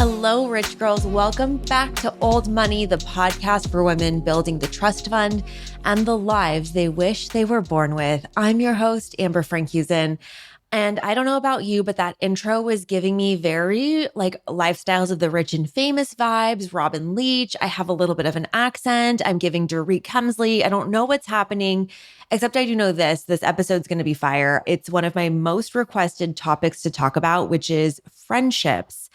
Hello, rich girls. Welcome back to Old Money, the podcast for women building the trust fund and the lives they wish they were born with. I'm your host, Amber Frankusen. And I don't know about you, but that intro was giving me very like lifestyles of the rich and famous vibes, Robin Leach. I have a little bit of an accent. I'm giving Dorit Kemsley. I don't know what's happening, except I do know this episode's going to be fire. It's one of my most requested topics to talk about, which is friendships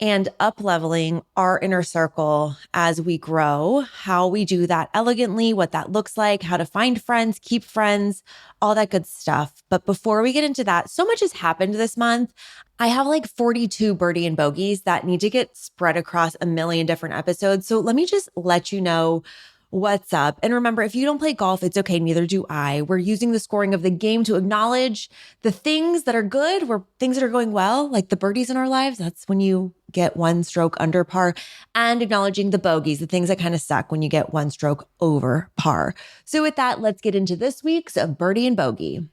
and up-leveling our inner circle as we grow, how we do that elegantly, what that looks like, how to find friends, keep friends, all that good stuff. But before we get into that, so much has happened this month. I have like 42 Birdie and bogeys that need to get spread across a million different episodes. So let me just let you know what's up. And remember, if you don't play golf, it's okay. Neither do I. We're using the scoring of the game to acknowledge the things that are good, things that are going well, like the birdies in our lives. That's when you get one stroke under par, and acknowledging the bogeys, the things that kind of suck when you get one stroke over par. So with that, let's get into this week's Birdie and Bogey.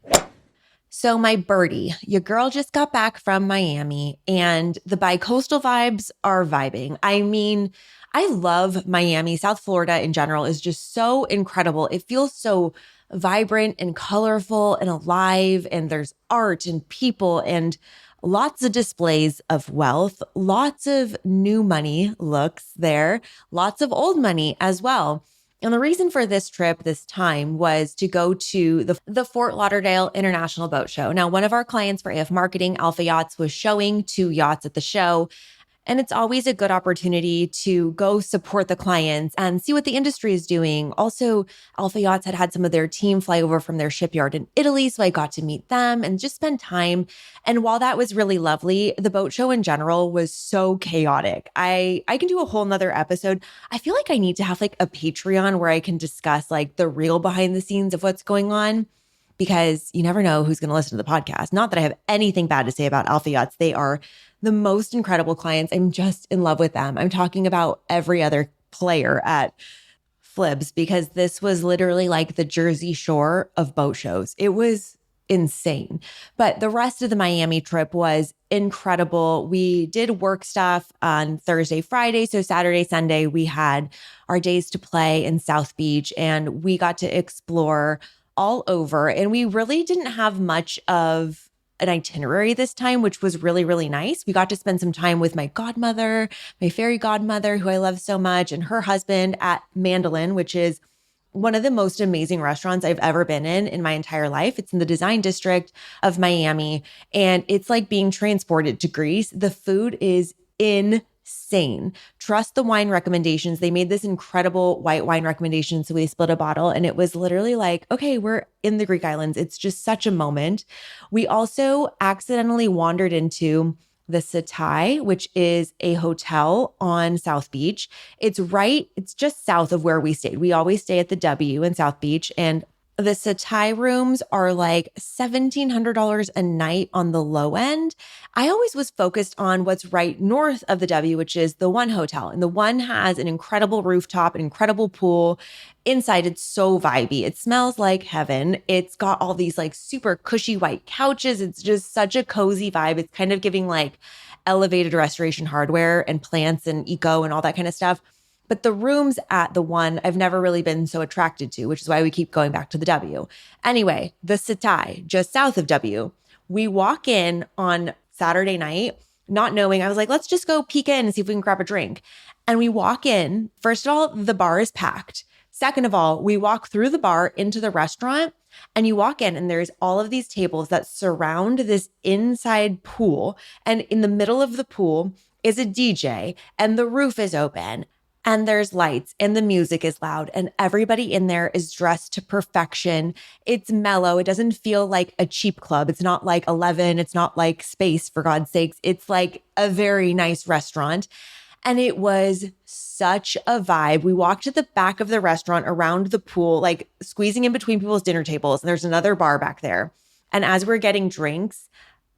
So my birdie, your girl just got back from Miami and the bi-coastal vibes are vibing. I mean, I love Miami. South Florida in general is just so incredible. It feels so vibrant and colorful and alive, and there's art and people and lots of displays of wealth, lots of new money looks there, lots of old money as well. And the reason for this trip this time was to go to the Fort Lauderdale International Boat Show. Now, one of our clients for AF Marketing, Alpha Yachts, was showing 2 yachts at the show. And it's always a good opportunity to go support the clients and see what the industry is doing. Also, Alpha Yachts had some of their team fly over from their shipyard in Italy, so I got to meet them and just spend time. And while that was really lovely, the boat show in general was so chaotic. I can do a whole nother episode. I feel like I need to have like a Patreon where I can discuss like the real behind the scenes of what's going on, because you never know who's going to listen to the podcast. Not that I have anything bad to say about Alpha Yachts. They are the most incredible clients. I'm just in love with them. I'm talking about every other player at Flibs, because this was literally like the Jersey Shore of boat shows. It was insane. But the rest of the Miami trip was incredible. We did work stuff on Thursday, Friday. So Saturday, Sunday, we had our days to play in South Beach, and we got to explore all over. And we really didn't have much of an itinerary this time, which was really, really nice. We got to spend some time with my godmother, my fairy godmother, who I love so much, and her husband at Mandolin, which is one of the most amazing restaurants I've ever been in my entire life. It's in the design district of Miami, and it's like being transported to Greece. The food is insane. Trust the wine recommendations. They made this incredible white wine recommendation, so we split a bottle, and it was literally like, okay, we're in the Greek islands. It's just such a moment. We also accidentally wandered into the Satai, which is a hotel on South Beach. It's just south of where we stayed. We always stay at the W in South Beach, and the Satai rooms are like $1,700 a night on the low end. I always was focused on what's right north of the W, which is the One Hotel. And the One has an incredible rooftop, an incredible pool. Inside, it's so vibey. It smells like heaven. It's got all these like super cushy white couches. It's just such a cozy vibe. It's kind of giving like elevated restoration hardware and plants and eco and all that kind of stuff. But the rooms at the One, I've never really been so attracted to, which is why we keep going back to the W. Anyway, the Satai, just south of W, we walk in on Saturday night, not knowing. I was like, let's just go peek in and see if we can grab a drink. And we walk in. First of all, the bar is packed. Second of all, we walk through the bar into the restaurant, and you walk in and there's all of these tables that surround this inside pool. And in the middle of the pool is a DJ, and the roof is open. And there's lights and the music is loud and everybody in there is dressed to perfection. It's mellow. It doesn't feel like a cheap club. It's not like 11. It's not like Space, for God's sakes. It's like a very nice restaurant. And it was such a vibe. We walked to the back of the restaurant around the pool, like squeezing in between people's dinner tables. And there's another bar back there. And as we're getting drinks,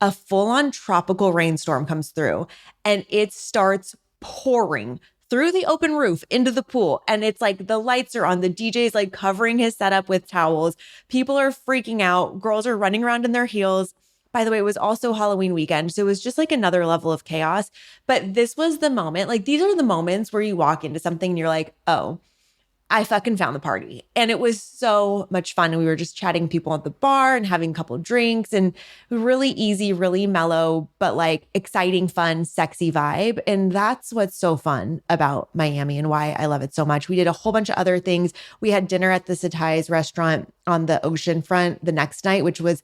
a full-on tropical rainstorm comes through and it starts pouring through the open roof into the pool. And it's like the lights are on. The DJ's like covering his setup with towels. People are freaking out. Girls are running around in their heels. By the way, it was also Halloween weekend. So it was just like another level of chaos. But this was the moment, like these are the moments where you walk into something and you're like, oh, I fucking found the party. And it was so much fun. And we were just chatting people at the bar and having a couple of drinks and really easy, really mellow, but like exciting, fun, sexy vibe. And that's what's so fun about Miami and why I love it so much. We did a whole bunch of other things. We had dinner at the Satai's restaurant on the ocean front the next night, which was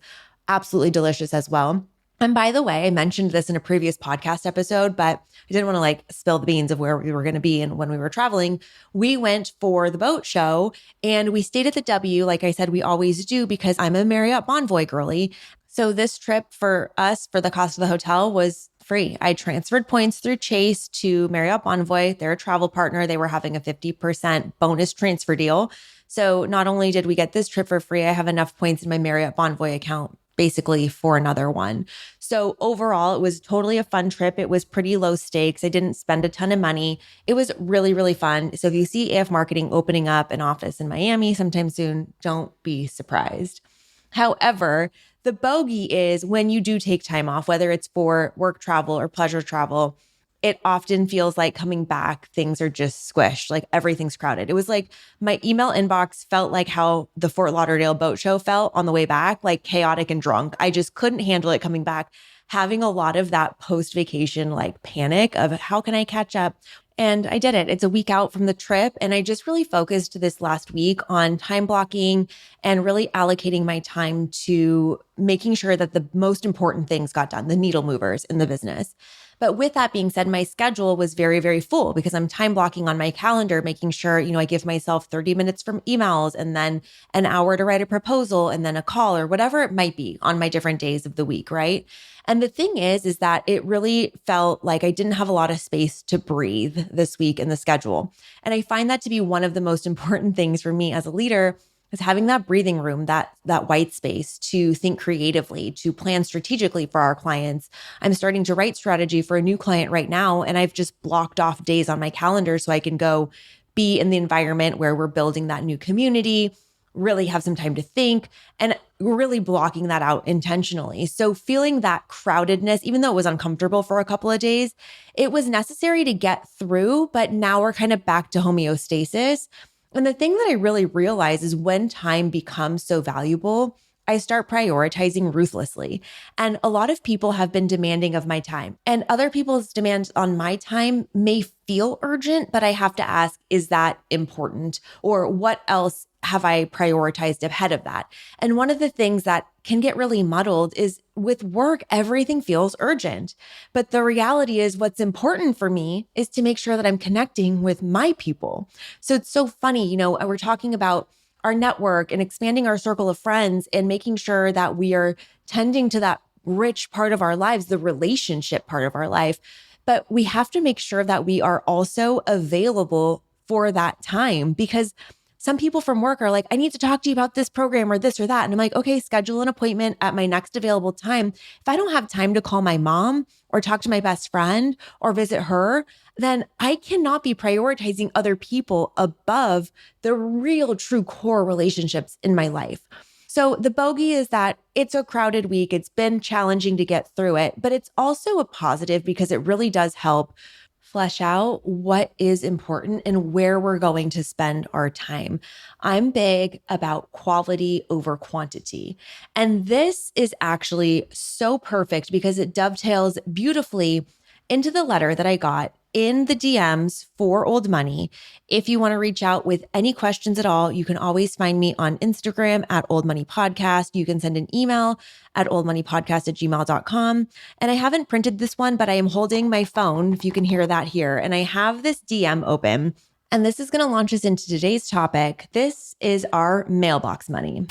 absolutely delicious as well. And by the way, I mentioned this in a previous podcast episode, but I didn't want to like spill the beans of where we were going to be. And when we were traveling, we went for the boat show and we stayed at the W, like I said, we always do because I'm a Marriott Bonvoy girly. So this trip for us, for the cost of the hotel, was free. I transferred points through Chase to Marriott Bonvoy. They're a travel partner. They were having a 50% bonus transfer deal. So not only did we get this trip for free, I have enough points in my Marriott Bonvoy account basically for another one. So overall, it was totally a fun trip. It was pretty low stakes. I didn't spend a ton of money. It was really, really fun. So if you see AF Marketing opening up an office in Miami sometime soon, don't be surprised. However, the bogey is when you do take time off, whether it's for work travel or pleasure travel, it often feels like coming back, things are just squished, like everything's crowded. It was like my email inbox felt like how the Fort Lauderdale boat show felt on the way back, like chaotic and drunk. I just couldn't handle it coming back, having a lot of that post-vacation like panic of how can I catch up? And I did it. It's a week out from the trip. And I just really focused this last week on time blocking and really allocating my time to making sure that the most important things got done, the needle movers in the business. But with that being said, my schedule was very, very full because I'm time blocking on my calendar, making sure, I give myself 30 minutes from emails and then an hour to write a proposal and then a call or whatever it might be on my different days of the week, right? And the thing is that it really felt like I didn't have a lot of space to breathe this week in the schedule. And I find that to be one of the most important things for me as a leader is having that breathing room, that white space to think creatively, to plan strategically for our clients. I'm starting to write strategy for a new client right now, and I've just blocked off days on my calendar so I can go be in the environment where we're building that new community, really have some time to think, and really blocking that out intentionally. So feeling that crowdedness, even though it was uncomfortable for a couple of days, it was necessary to get through, but now we're kind of back to homeostasis. And the thing that I really realize is when time becomes so valuable, I start prioritizing ruthlessly. And a lot of people have been demanding of my time. And other people's demands on my time may feel urgent, but I have to ask, is that important? Or what else have I prioritized ahead of that? And one of the things that can get really muddled is with work, everything feels urgent. But the reality is what's important for me is to make sure that I'm connecting with my people. So it's so funny, we're talking about our network and expanding our circle of friends and making sure that we are tending to that rich part of our lives, the relationship part of our life. But we have to make sure that we are also available for that time because some people from work are like, I need to talk to you about this program or this or that. And I'm like, okay, schedule an appointment at my next available time. If I don't have time to call my mom or talk to my best friend or visit her, then I cannot be prioritizing other people above the real true core relationships in my life. So the bogey is that it's a crowded week. It's been challenging to get through it, but it's also a positive because it really does help flesh out what is important and where we're going to spend our time. I'm big about quality over quantity. And this is actually so perfect because it dovetails beautifully into the letter that I got in the DMs for Old Money. If you want to reach out with any questions at all, you can always find me on Instagram at Old Money Podcast. You can send an email at oldmoneypodcast@gmail.com. And I haven't printed this one, but I am holding my phone, if you can hear that here. And I have this DM open. And this is going to launch us into today's topic. This is our mailbox money.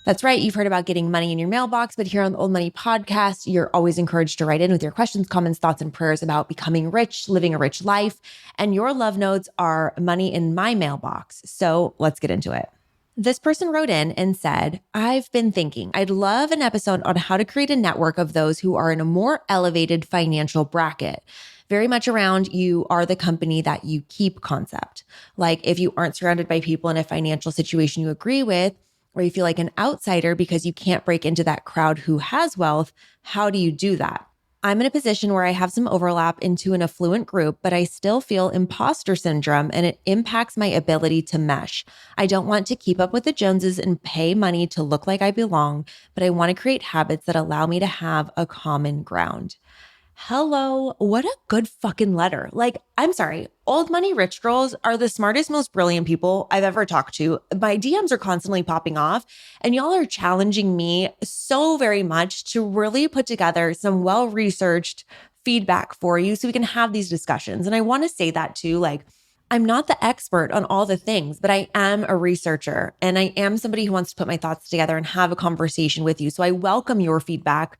That's right. You've heard about getting money in your mailbox, but here on the Old Money Podcast, you're always encouraged to write in with your questions, comments, thoughts, and prayers about becoming rich, living a rich life. And your love notes are money in my mailbox. So let's get into it. This person wrote in and said, I've been thinking I'd love an episode on how to create a network of those who are in a more elevated financial bracket. Very much around you are the company that you keep concept. Like if you aren't surrounded by people in a financial situation you agree with, or you feel like an outsider because you can't break into that crowd who has wealth, how do you do that? I'm in a position where I have some overlap into an affluent group, but I still feel imposter syndrome and it impacts my ability to mesh. I don't want to keep up with the Joneses and pay money to look like I belong, but I want to create habits that allow me to have a common ground. Hello, what a good fucking letter. Like, I'm sorry, old money rich girls are the smartest, most brilliant people I've ever talked to. My DMs are constantly popping off, and y'all are challenging me so very much to really put together some well-researched feedback for you so we can have these discussions. And I want to say that too, like, I'm not the expert on all the things, but I am a researcher and I am somebody who wants to put my thoughts together and have a conversation with you. So I welcome your feedback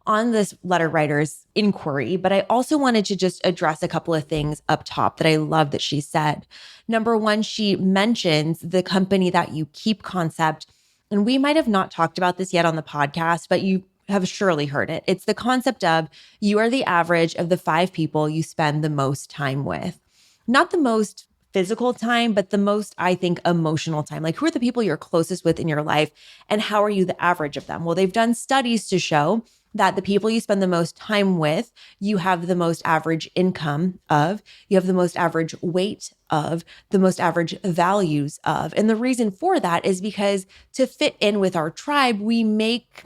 on this letter writer's inquiry, but I also wanted to just address a couple of things up top that I love that she said. Number one, she mentions the company that you keep concept. And we might have not talked about this yet on the podcast, but you have surely heard it. It's the concept of you are the average of the 5 people you spend the most time with. Not the most physical time, but the most, I think, emotional time. Like, who are the people you're closest with in your life and how are you the average of them? Well, they've done studies to show that the people you spend the most time with, you have the most average income of, you have the most average weight of, the most average values of. And the reason for that is because to fit in with our tribe, we make,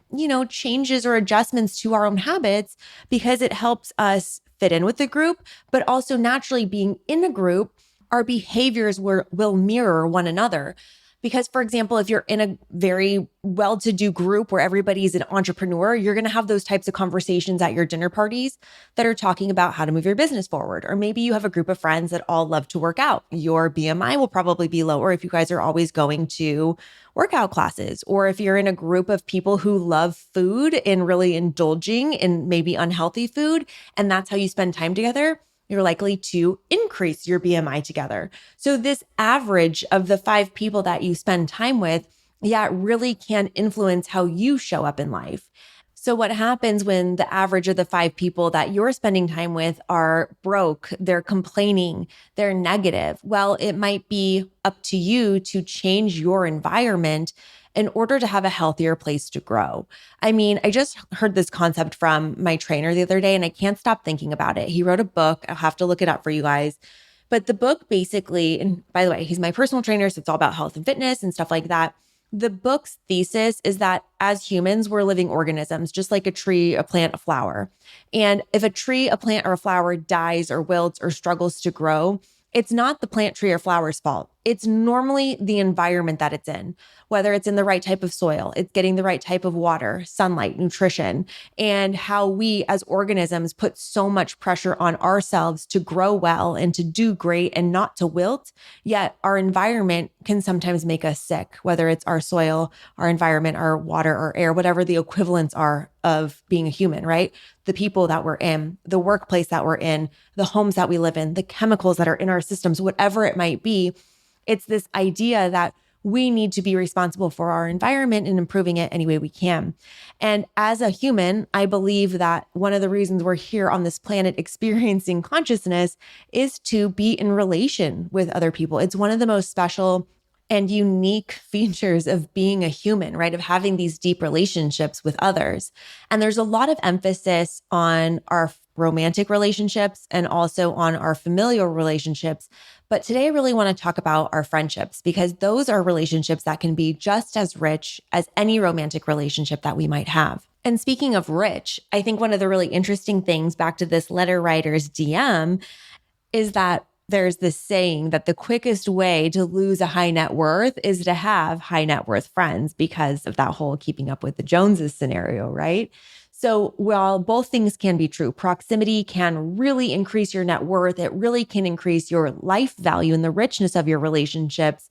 changes or adjustments to our own habits because it helps us fit in with the group, but also naturally being in a group, our behaviors will mirror one another. Because, for example, if you're in a very well-to-do group where everybody's an entrepreneur, you're going to have those types of conversations at your dinner parties that are talking about how to move your business forward. Or maybe you have a group of friends that all love to work out. Your BMI will probably be lower if you guys are always going to workout classes. Or if you're in a group of people who love food and really indulging in maybe unhealthy food, and that's how you spend time together, you're likely to increase your BMI together. So this average of the 5 people that you spend time with, it really can influence how you show up in life. So what happens when the average of the 5 people that you're spending time with are broke, they're complaining, they're negative? Well, it might be up to you to change your environment in order to have a healthier place to grow. I mean, I just heard this concept from my trainer the other day and I can't stop thinking about it. He wrote a book. I'll have to look it up for you guys. But the book basically, and by the way, he's my personal trainer, so it's all about health and fitness and stuff like that. The book's thesis is that as humans, we're living organisms, just like a tree, a plant, a flower. And if a tree, a plant, or a flower dies or wilts or struggles to grow, it's not the plant, tree, or flower's fault. It's normally the environment that it's in, whether it's in the right type of soil, it's getting the right type of water, sunlight, nutrition, and how we as organisms put so much pressure on ourselves to grow well and to do great and not to wilt. Yet our environment can sometimes make us sick, whether it's our soil, our environment, our water, or air, whatever the equivalents are of being a human, right? The people that we're in, the workplace that we're in, the homes that we live in, the chemicals that are in our systems, whatever it might be. It's this idea that we need to be responsible for our environment and improving it any way we can. And as a human, I believe that one of the reasons we're here on this planet experiencing consciousness is to be in relation with other people. It's one of the most special and unique features of being a human, right? Of having these deep relationships with others. And there's a lot of emphasis on our romantic relationships and also on our familial relationships. But today I really want to talk about our friendships because those are relationships that can be just as rich as any romantic relationship that we might have. And speaking of rich, I think one of the really interesting things back to this letter writer's DM is that there's this saying that the quickest way to lose a high net worth is to have high net worth friends because of that whole keeping up with the Joneses scenario, right? So while both things can be true, proximity can really increase your net worth. It really can increase your life value and the richness of your relationships.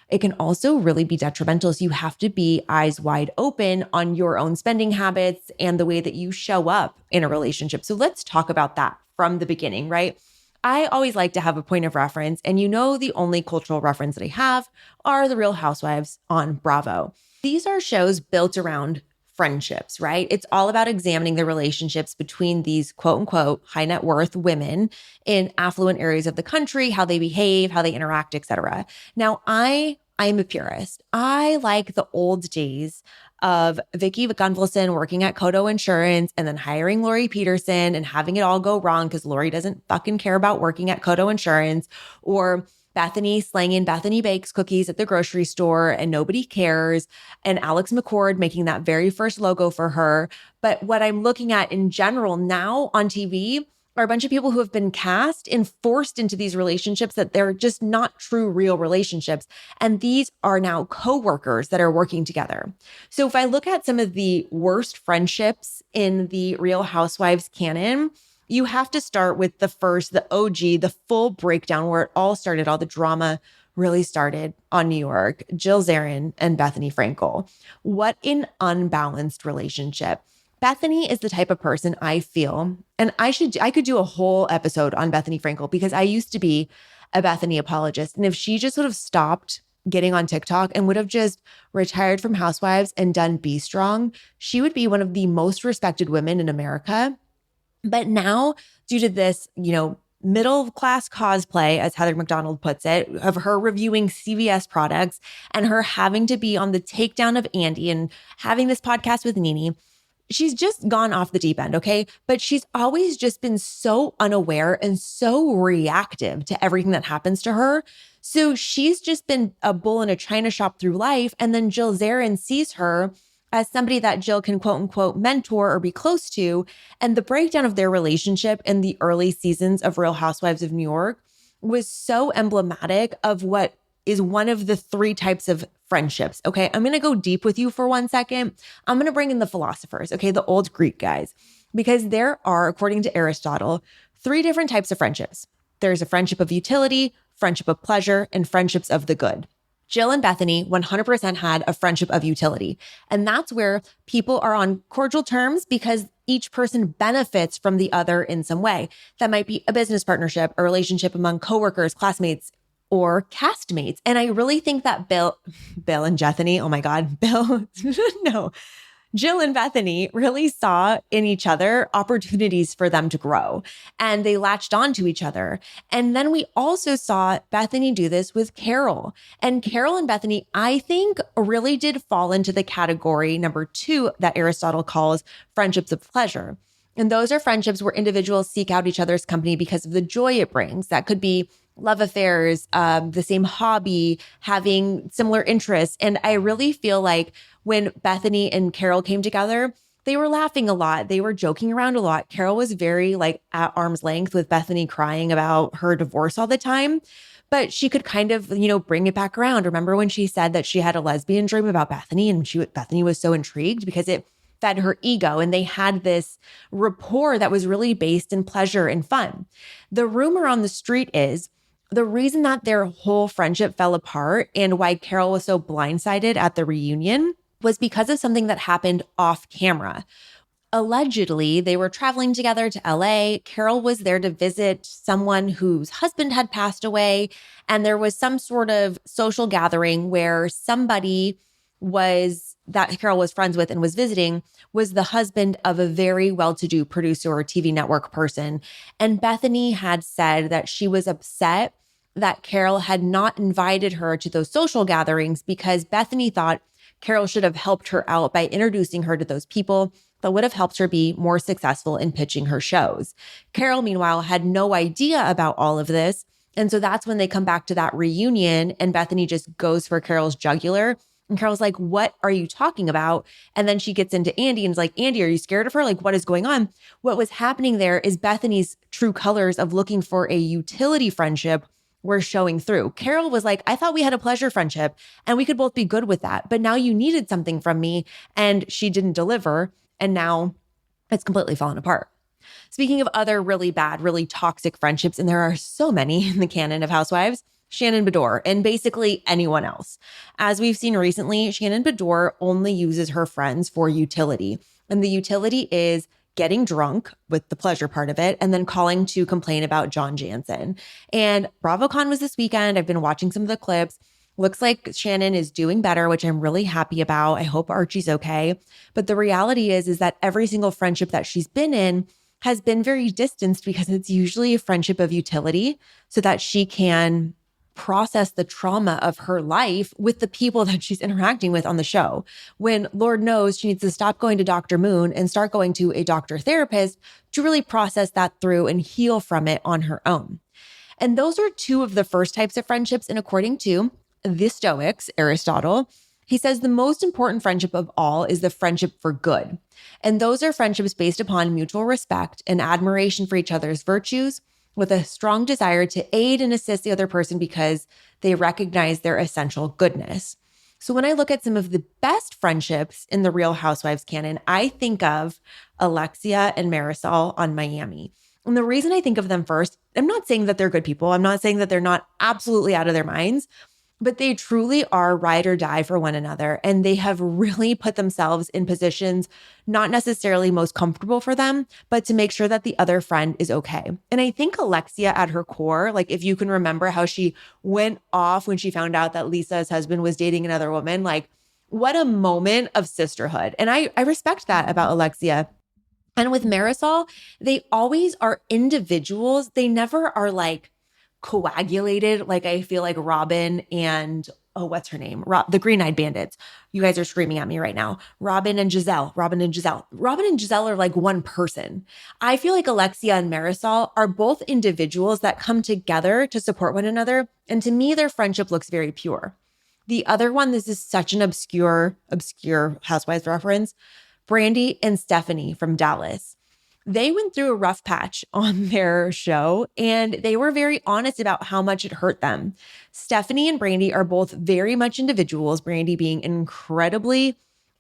It can also really be detrimental. So you have to be eyes wide open on your own spending habits and the way that you show up in a relationship. So let's talk about that from the beginning, right? I always like to have a point of reference. And the only cultural reference that I have are the Real Housewives on Bravo. These are shows built around friendships, right? It's all about examining the relationships between these quote unquote high net worth women in affluent areas of the country, how they behave, how they interact, etc. Now, I'm I'm a purist. I like the old days of Vicky Gunvalson working at Kodo Insurance and then hiring Lori Peterson and having it all go wrong because Lori doesn't fucking care about working at Kodo Insurance, or Bethany slanging Bethany Bakes cookies at the grocery store and nobody cares, and Alex McCord making that very first logo for her. But what I'm looking at in general now on TV are a bunch of people who have been cast and forced into these relationships that they're just not true, real relationships. And these are now coworkers that are working together. So if I look at some of the worst friendships in the Real Housewives canon, you have to start with the OG, the full breakdown where it all started, all the drama really started on New York, Jill Zarin and Bethany Frankel. What an unbalanced relationship. Bethany is the type of person I feel, and I could do a whole episode on Bethany Frankel because I used to be a Bethany apologist. And if she just would have stopped getting on TikTok and would have just retired from Housewives and done Be Strong, she would be one of the most respected women in America. But now, due to this, middle class cosplay, as Heather McDonald puts it, of her reviewing CVS products and her having to be on the takedown of Andy and having this podcast with Nene, she's just gone off the deep end, okay? But she's always just been so unaware and so reactive to everything that happens to her. So she's just been a bull in a china shop through life. And then Jill Zarin sees her as somebody that Jill can quote unquote mentor or be close to. And the breakdown of their relationship in the early seasons of Real Housewives of New York was so emblematic of what is one of the three types of friendships. Okay, I'm going to go deep with you for 1 second. I'm going to bring in the philosophers, okay, the old Greek guys, because there are, according to Aristotle, 3 different types of friendships. There's a friendship of utility, friendship of pleasure, and friendships of the good. Jill and Bethany 100% had a friendship of utility. And that's where people are on cordial terms because each person benefits from the other in some way. That might be a business partnership, a relationship among coworkers, classmates, or castmates. And I really think that Bill and Bethany, oh my God, no, Jill and Bethany really saw in each other opportunities for them to grow, and they latched on to each other. And then we also saw Bethany do this with Carol. And Carol and Bethany, I think, really did fall into the category number 2 that Aristotle calls friendships of pleasure. And those are friendships where individuals seek out each other's company because of the joy it brings. That could be love affairs, the same hobby, having similar interests. And I really feel like when Bethany and Carol came together, they were laughing a lot. They were joking around a lot. Carol was very at arm's length with Bethany crying about her divorce all the time. But she could kind of, bring it back around. Remember when she said that she had a lesbian dream about Bethany and Bethany was so intrigued because it fed her ego, and they had this rapport that was really based in pleasure and fun. The rumor on the street is the reason that their whole friendship fell apart and why Carol was so blindsided at the reunion was because of something that happened off camera. Allegedly, they were traveling together to LA. Carol was there to visit someone whose husband had passed away, and there was some sort of social gathering where somebody that Carol was friends with and was visiting was the husband of a very well-to-do producer or TV network person. And Bethany had said that she was upset that Carol had not invited her to those social gatherings because Bethany thought Carol should have helped her out by introducing her to those people that would have helped her be more successful in pitching her shows. Carol, meanwhile, had no idea about all of this. And so that's when they come back to that reunion and Bethany just goes for Carol's jugular. And Carol's like, what are you talking about? And then she gets into Andy and is like, Andy, are you scared of her? Like, what is going on? What was happening there is Bethany's true colors of looking for a utility friendship were showing through. Carol was like, I thought we had a pleasure friendship and we could both be good with that. But now you needed something from me and she didn't deliver. And now it's completely fallen apart. Speaking of other really bad, really toxic friendships, and there are so many in the canon of Housewives, Shannon Beador, and basically anyone else. As we've seen recently, Shannon Beador only uses her friends for utility. And the utility is getting drunk with the pleasure part of it, and then calling to complain about John Jansen. And BravoCon was this weekend. I've been watching some of the clips. Looks like Shannon is doing better, which I'm really happy about. I hope Archie's okay. But the reality is that every single friendship that she's been in has been very distanced because it's usually a friendship of utility so that she can process the trauma of her life with the people that she's interacting with on the show. When Lord knows she needs to stop going to Dr. Moon and start going to a doctor therapist to really process that through and heal from it on her own. And those are two of the first types of friendships. And according to the Stoics, Aristotle, he says the most important friendship of all is the friendship for good. And those are friendships based upon mutual respect and admiration for each other's virtues, with a strong desire to aid and assist the other person because they recognize their essential goodness. So when I look at some of the best friendships in the Real Housewives canon, I think of Alexia and Marisol on Miami. And the reason I think of them first, I'm not saying that they're good people. I'm not saying that they're not absolutely out of their minds, but they truly are ride or die for one another. And they have really put themselves in positions not necessarily most comfortable for them, but to make sure that the other friend is okay. And I think Alexia at her core, like if you can remember how she went off when she found out that Lisa's husband was dating another woman, like what a moment of sisterhood. And I respect that about Alexia. And with Marisol, they always are individuals. They never are like coagulated. Like I feel like Robin and, what's her name? The Green-Eyed Bandits. You guys are screaming at me right now. Robin and Giselle are like one person. I feel like Alexia and Marisol are both individuals that come together to support one another. And to me, their friendship looks very pure. The other one, this is such an obscure Housewives reference, Brandi and Stephanie from Dallas. They went through a rough patch on their show, and they were very honest about how much it hurt them. Stephanie and Brandi are both very much individuals, Brandi being incredibly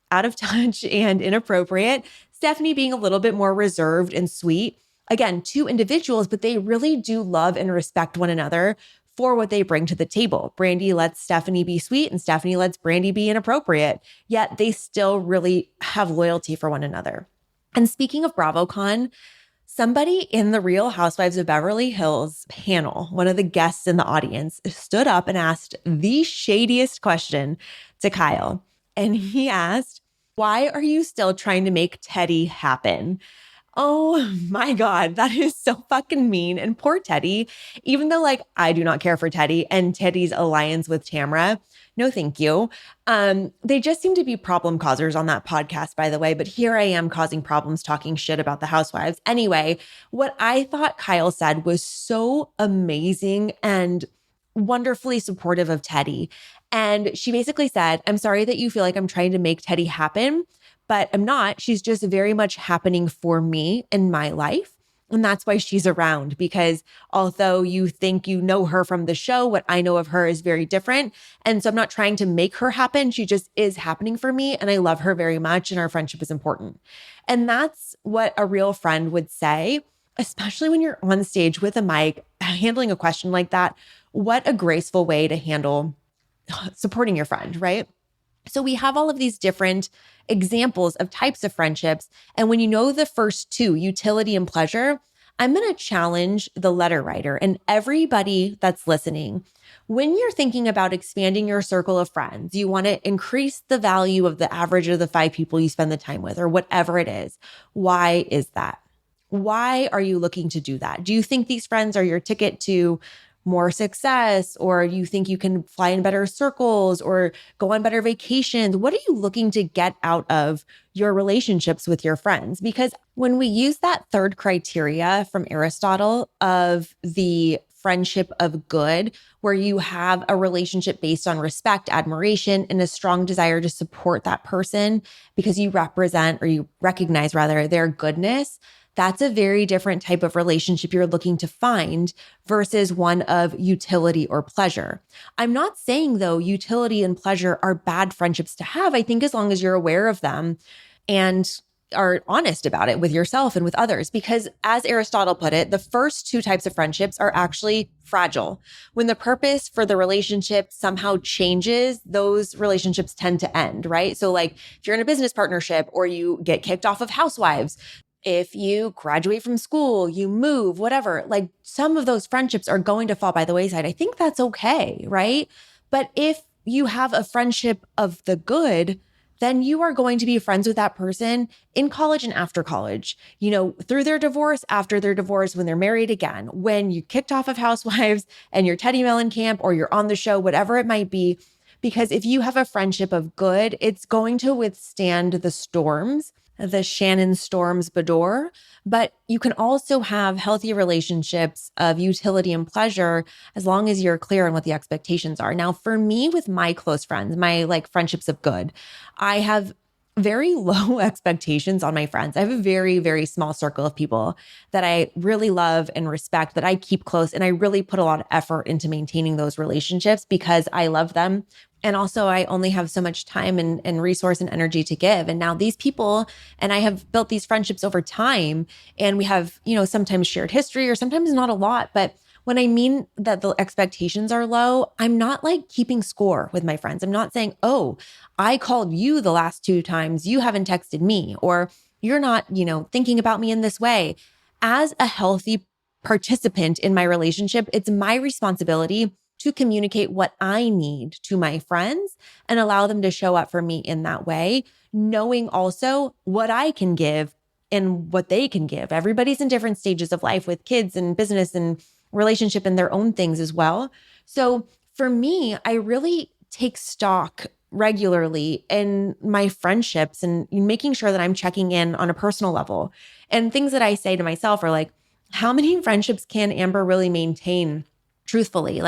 out of touch and inappropriate, Stephanie being a little bit more reserved and sweet. Again, two individuals, but they really do love and respect one another for what they bring to the table. Brandi lets Stephanie be sweet and Stephanie lets Brandi be inappropriate, yet they still really have loyalty for one another. And speaking of BravoCon, somebody in the Real Housewives of Beverly Hills panel, one of the guests in the audience, stood up and asked the shadiest question to Kyle. And he asked, "Why are you still trying to make Teddy happen?" Oh my God, that is so fucking mean. And poor Teddy, even though like I do not care for Teddy and Teddy's alliance with Tamra, no thank you. They just seem to be problem causers on that podcast, by the way, but here I am causing problems talking shit about the housewives. Anyway, what I thought Kyle said was so amazing and wonderfully supportive of Teddy. And she basically said, "I'm sorry that you feel like I'm trying to make Teddy happen, but I'm not. She's just very much happening for me in my life. And that's why she's around, because although you think you know her from the show, what I know of her is very different. And so I'm not trying to make her happen. She just is happening for me. And I love her very much. And our friendship is important." And that's what a real friend would say, especially when you're on stage with a mic, handling a question like that. What a graceful way to handle supporting your friend, right? So we have all of these different examples of types of friendships. And when you know the first two, utility and pleasure, I'm going to challenge the letter writer and everybody that's listening. When you're thinking about expanding your circle of friends, you want to increase the value of the average of the 5 people you spend the time with or whatever it is. Why is that? Why are you looking to do that? Do you think these friends are your ticket to more success, or you think you can fly in better circles or go on better vacations? What are you looking to get out of your relationships with your friends? Because when we use that third criteria from Aristotle of the friendship of good, where you have a relationship based on respect, admiration, and a strong desire to support that person because you represent, or you recognize rather, their goodness, that's a very different type of relationship you're looking to find versus one of utility or pleasure. I'm not saying, though, utility and pleasure are bad friendships to have. I think as long as you're aware of them and are honest about it with yourself and with others, because as Aristotle put it, the first 2 types of friendships are actually fragile. When the purpose for the relationship somehow changes, those relationships tend to end, right? So like if you're in a business partnership or you get kicked off of Housewives, if you graduate from school, you move, whatever, like some of those friendships are going to fall by the wayside. I think that's okay, right? But if you have a friendship of the good, then you are going to be friends with that person in college and after college, through their divorce, after their divorce, when they're married again, when you kicked off of Housewives and you're Teddy Mellon camp or you're on the show, whatever it might be. Because if you have a friendship of good, it's going to withstand the storms, the Shannon storms Bador. But you can also have healthy relationships of utility and pleasure as long as you're clear on what the expectations are. Now, for me, with my close friends, my friendships of good, I have very low expectations on my friends. I have a very, very small circle of people that I really love and respect, that I keep close. And I really put a lot of effort into maintaining those relationships because I love them. And also, I only have so much time and resource and energy to give. And now these people and I have built these friendships over time. And we have, sometimes shared history or sometimes not a lot. But when I mean that the expectations are low, I'm not keeping score with my friends. I'm not saying, oh, I called you the last 2 times, you haven't texted me, or you're not, thinking about me in this way. As a healthy participant in my relationship, it's my responsibility to communicate what I need to my friends and allow them to show up for me in that way, knowing also what I can give and what they can give. Everybody's in different stages of life with kids and business and relationship and their own things as well. So for me, I really take stock regularly in my friendships and making sure that I'm checking in on a personal level. And things that I say to myself are how many friendships can Amber really maintain truthfully?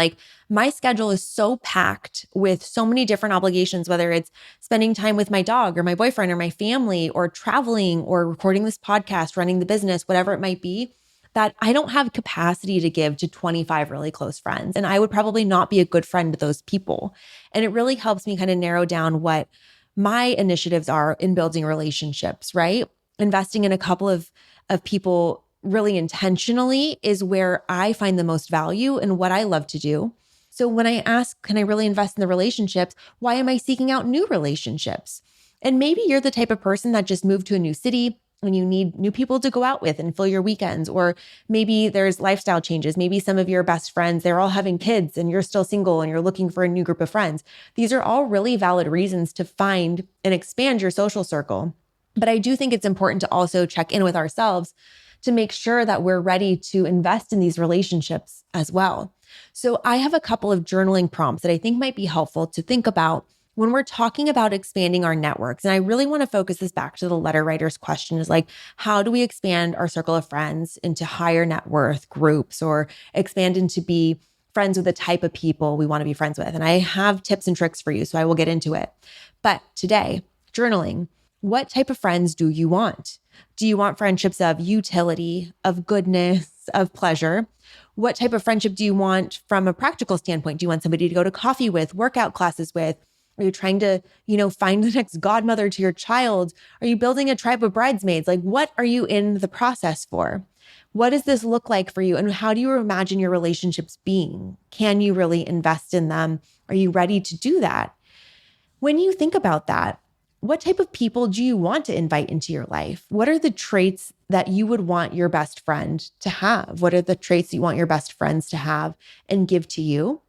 My schedule is so packed with so many different obligations, whether it's spending time with my dog or my boyfriend or my family or traveling or recording this podcast, running the business, whatever it might be, that I don't have capacity to give to 25 really close friends. And I would probably not be a good friend to those people. And it really helps me kind of narrow down what my initiatives are in building relationships, right? Investing in a couple of people really intentionally is where I find the most value and what I love to do. So when I ask, can I really invest in the relationships? Why am I seeking out new relationships? And maybe you're the type of person that just moved to a new city and you need new people to go out with and fill your weekends. Or maybe there's lifestyle changes. Maybe some of your best friends, they're all having kids and you're still single and you're looking for a new group of friends. These are all really valid reasons to find and expand your social circle. But I do think it's important to also check in with ourselves to make sure that we're ready to invest in these relationships as well. So I have a couple of journaling prompts that I think might be helpful to think about when we're talking about expanding our networks. And I really want to focus this back to the letter writer's question is how do we expand our circle of friends into higher net worth groups or expand into be friends with the type of people we want to be friends with? And I have tips and tricks for you, so I will get into it. But today, journaling, what type of friends do you want? Do you want friendships of utility, of goodness, of pleasure? What type of friendship do you want from a practical standpoint? Do you want somebody to go to coffee with, workout classes with? Are you trying to, find the next godmother to your child? Are you building a tribe of bridesmaids? What are you in the process for? What does this look like for you? And how do you imagine your relationships being? Can you really invest in them? Are you ready to do that? When you think about that, what type of people do you want to invite into your life? What are the traits that you would want your best friend to have? What are the traits you want your best friends to have and give to you?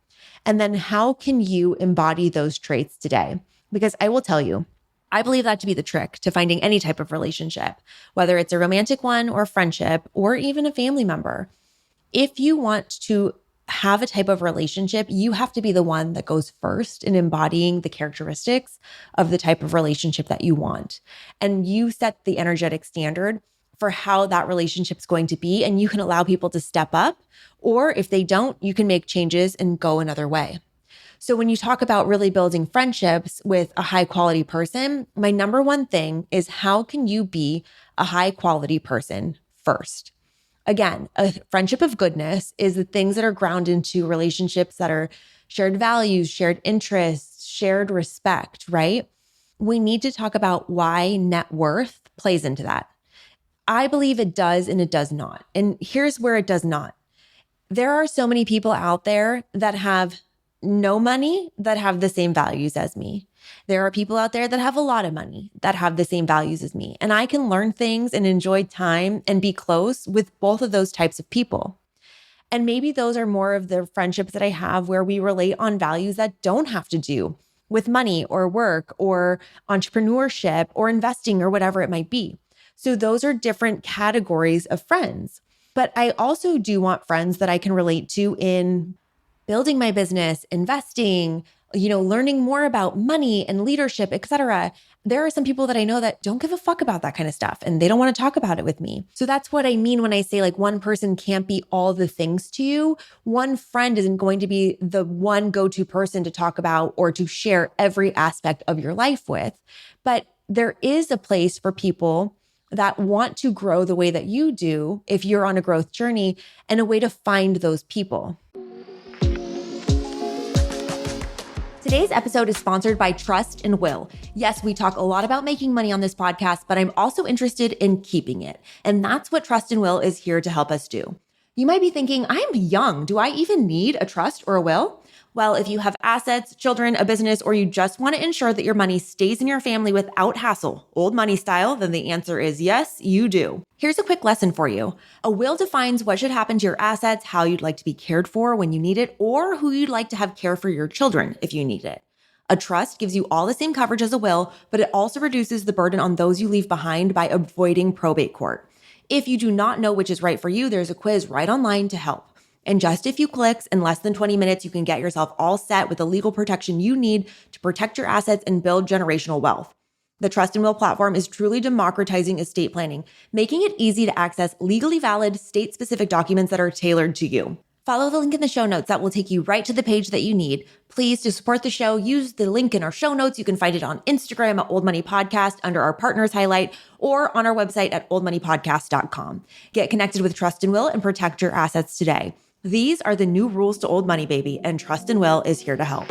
And then how can you embody those traits today? Because I will tell you, I believe that to be the trick to finding any type of relationship, whether it's a romantic one or friendship or even a family member. If you want to have a type of relationship, you have to be the one that goes first in embodying the characteristics of the type of relationship that you want. And you set the energetic standard for how that relationship's going to be. And you can allow people to step up, or if they don't, you can make changes and go another way. So when you talk about really building friendships with a high quality person, my number one thing is how can you be a high quality person first? Again, a friendship of goodness is the things that are grounded into relationships that are shared values, shared interests, shared respect, right? We need to talk about why net worth plays into that. I believe it does and it does not. And here's where it does not. There are so many people out there that have no money that have the same values as me. There are people out there that have a lot of money that have the same values as me. And I can learn things and enjoy time and be close with both of those types of people. And maybe those are more of the friendships that I have where we relate on values that don't have to do with money or work or entrepreneurship or investing or whatever it might be. So those are different categories of friends. But I also do want friends that I can relate to in building my business, investing, learning more about money and leadership, etc. There are some people that I know that don't give a fuck about that kind of stuff and they don't want to talk about it with me. So that's what I mean when I say like one person can't be all the things to you. One friend isn't going to be the one go-to person to talk about or to share every aspect of your life with. But there is a place for people that want to grow the way that you do if you're on a growth journey, and a way to find those people. Today's episode is sponsored by Trust and Will. Yes, we talk a lot about making money on this podcast, but I'm also interested in keeping it. And that's what Trust and Will is here to help us do. You might be thinking, I'm young. Do I even need a trust or a will? Well, if you have assets, children, a business, or you just want to ensure that your money stays in your family without hassle, old money style, then the answer is yes, you do. Here's a quick lesson for you. A will defines what should happen to your assets, how you'd like to be cared for when you need it, or who you'd like to have care for your children if you need it. A trust gives you all the same coverage as a will, but it also reduces the burden on those you leave behind by avoiding probate court. If you do not know which is right for you, there's a quiz right online to help. In just a few clicks, in less than 20 minutes, you can get yourself all set with the legal protection you need to protect your assets and build generational wealth. The Trust and Will platform is truly democratizing estate planning, making it easy to access legally valid, state-specific documents that are tailored to you. Follow the link in the show notes that will take you right to the page that you need. Please, to support the show, use the link in our show notes. You can find it on Instagram at Old Money Podcast under our partners highlight, or on our website at oldmoneypodcast.com. Get connected with Trust and Will and protect your assets today. These are the new rules to old money, baby, and Trust and Will is here to help.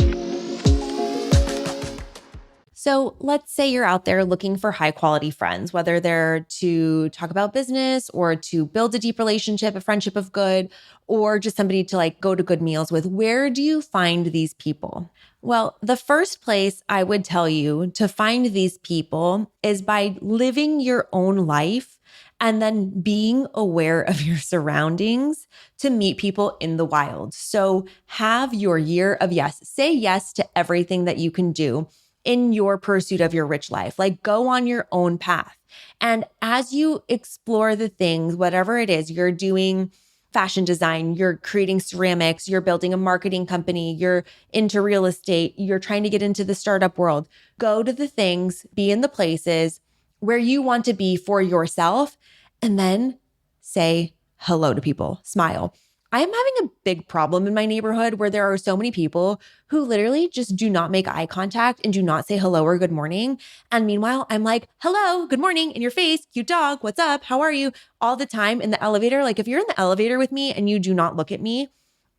So let's say you're out there looking for high quality friends, whether they're to talk about business or to build a deep relationship, a friendship of good, or just somebody to like go to good meals with. Where do you find these people? Well, the first place I would tell you to find these people is by living your own life and then being aware of your surroundings to meet people in the wild. So have your year of yes. Say yes to everything that you can do in your pursuit of your rich life. Like, go on your own path. And as you explore the things, whatever it is, you're doing fashion design, you're creating ceramics, you're building a marketing company, you're into real estate, you're trying to get into the startup world, go to the things, be in the places where you want to be for yourself, and then say hello to people, smile. I'm having a big problem in my neighborhood where there are so many people who literally just do not make eye contact and do not say hello or good morning. And meanwhile, I'm like, hello, good morning, in your face, cute dog, what's up, how are you? All the time in the elevator. Like, if you're in the elevator with me and you do not look at me,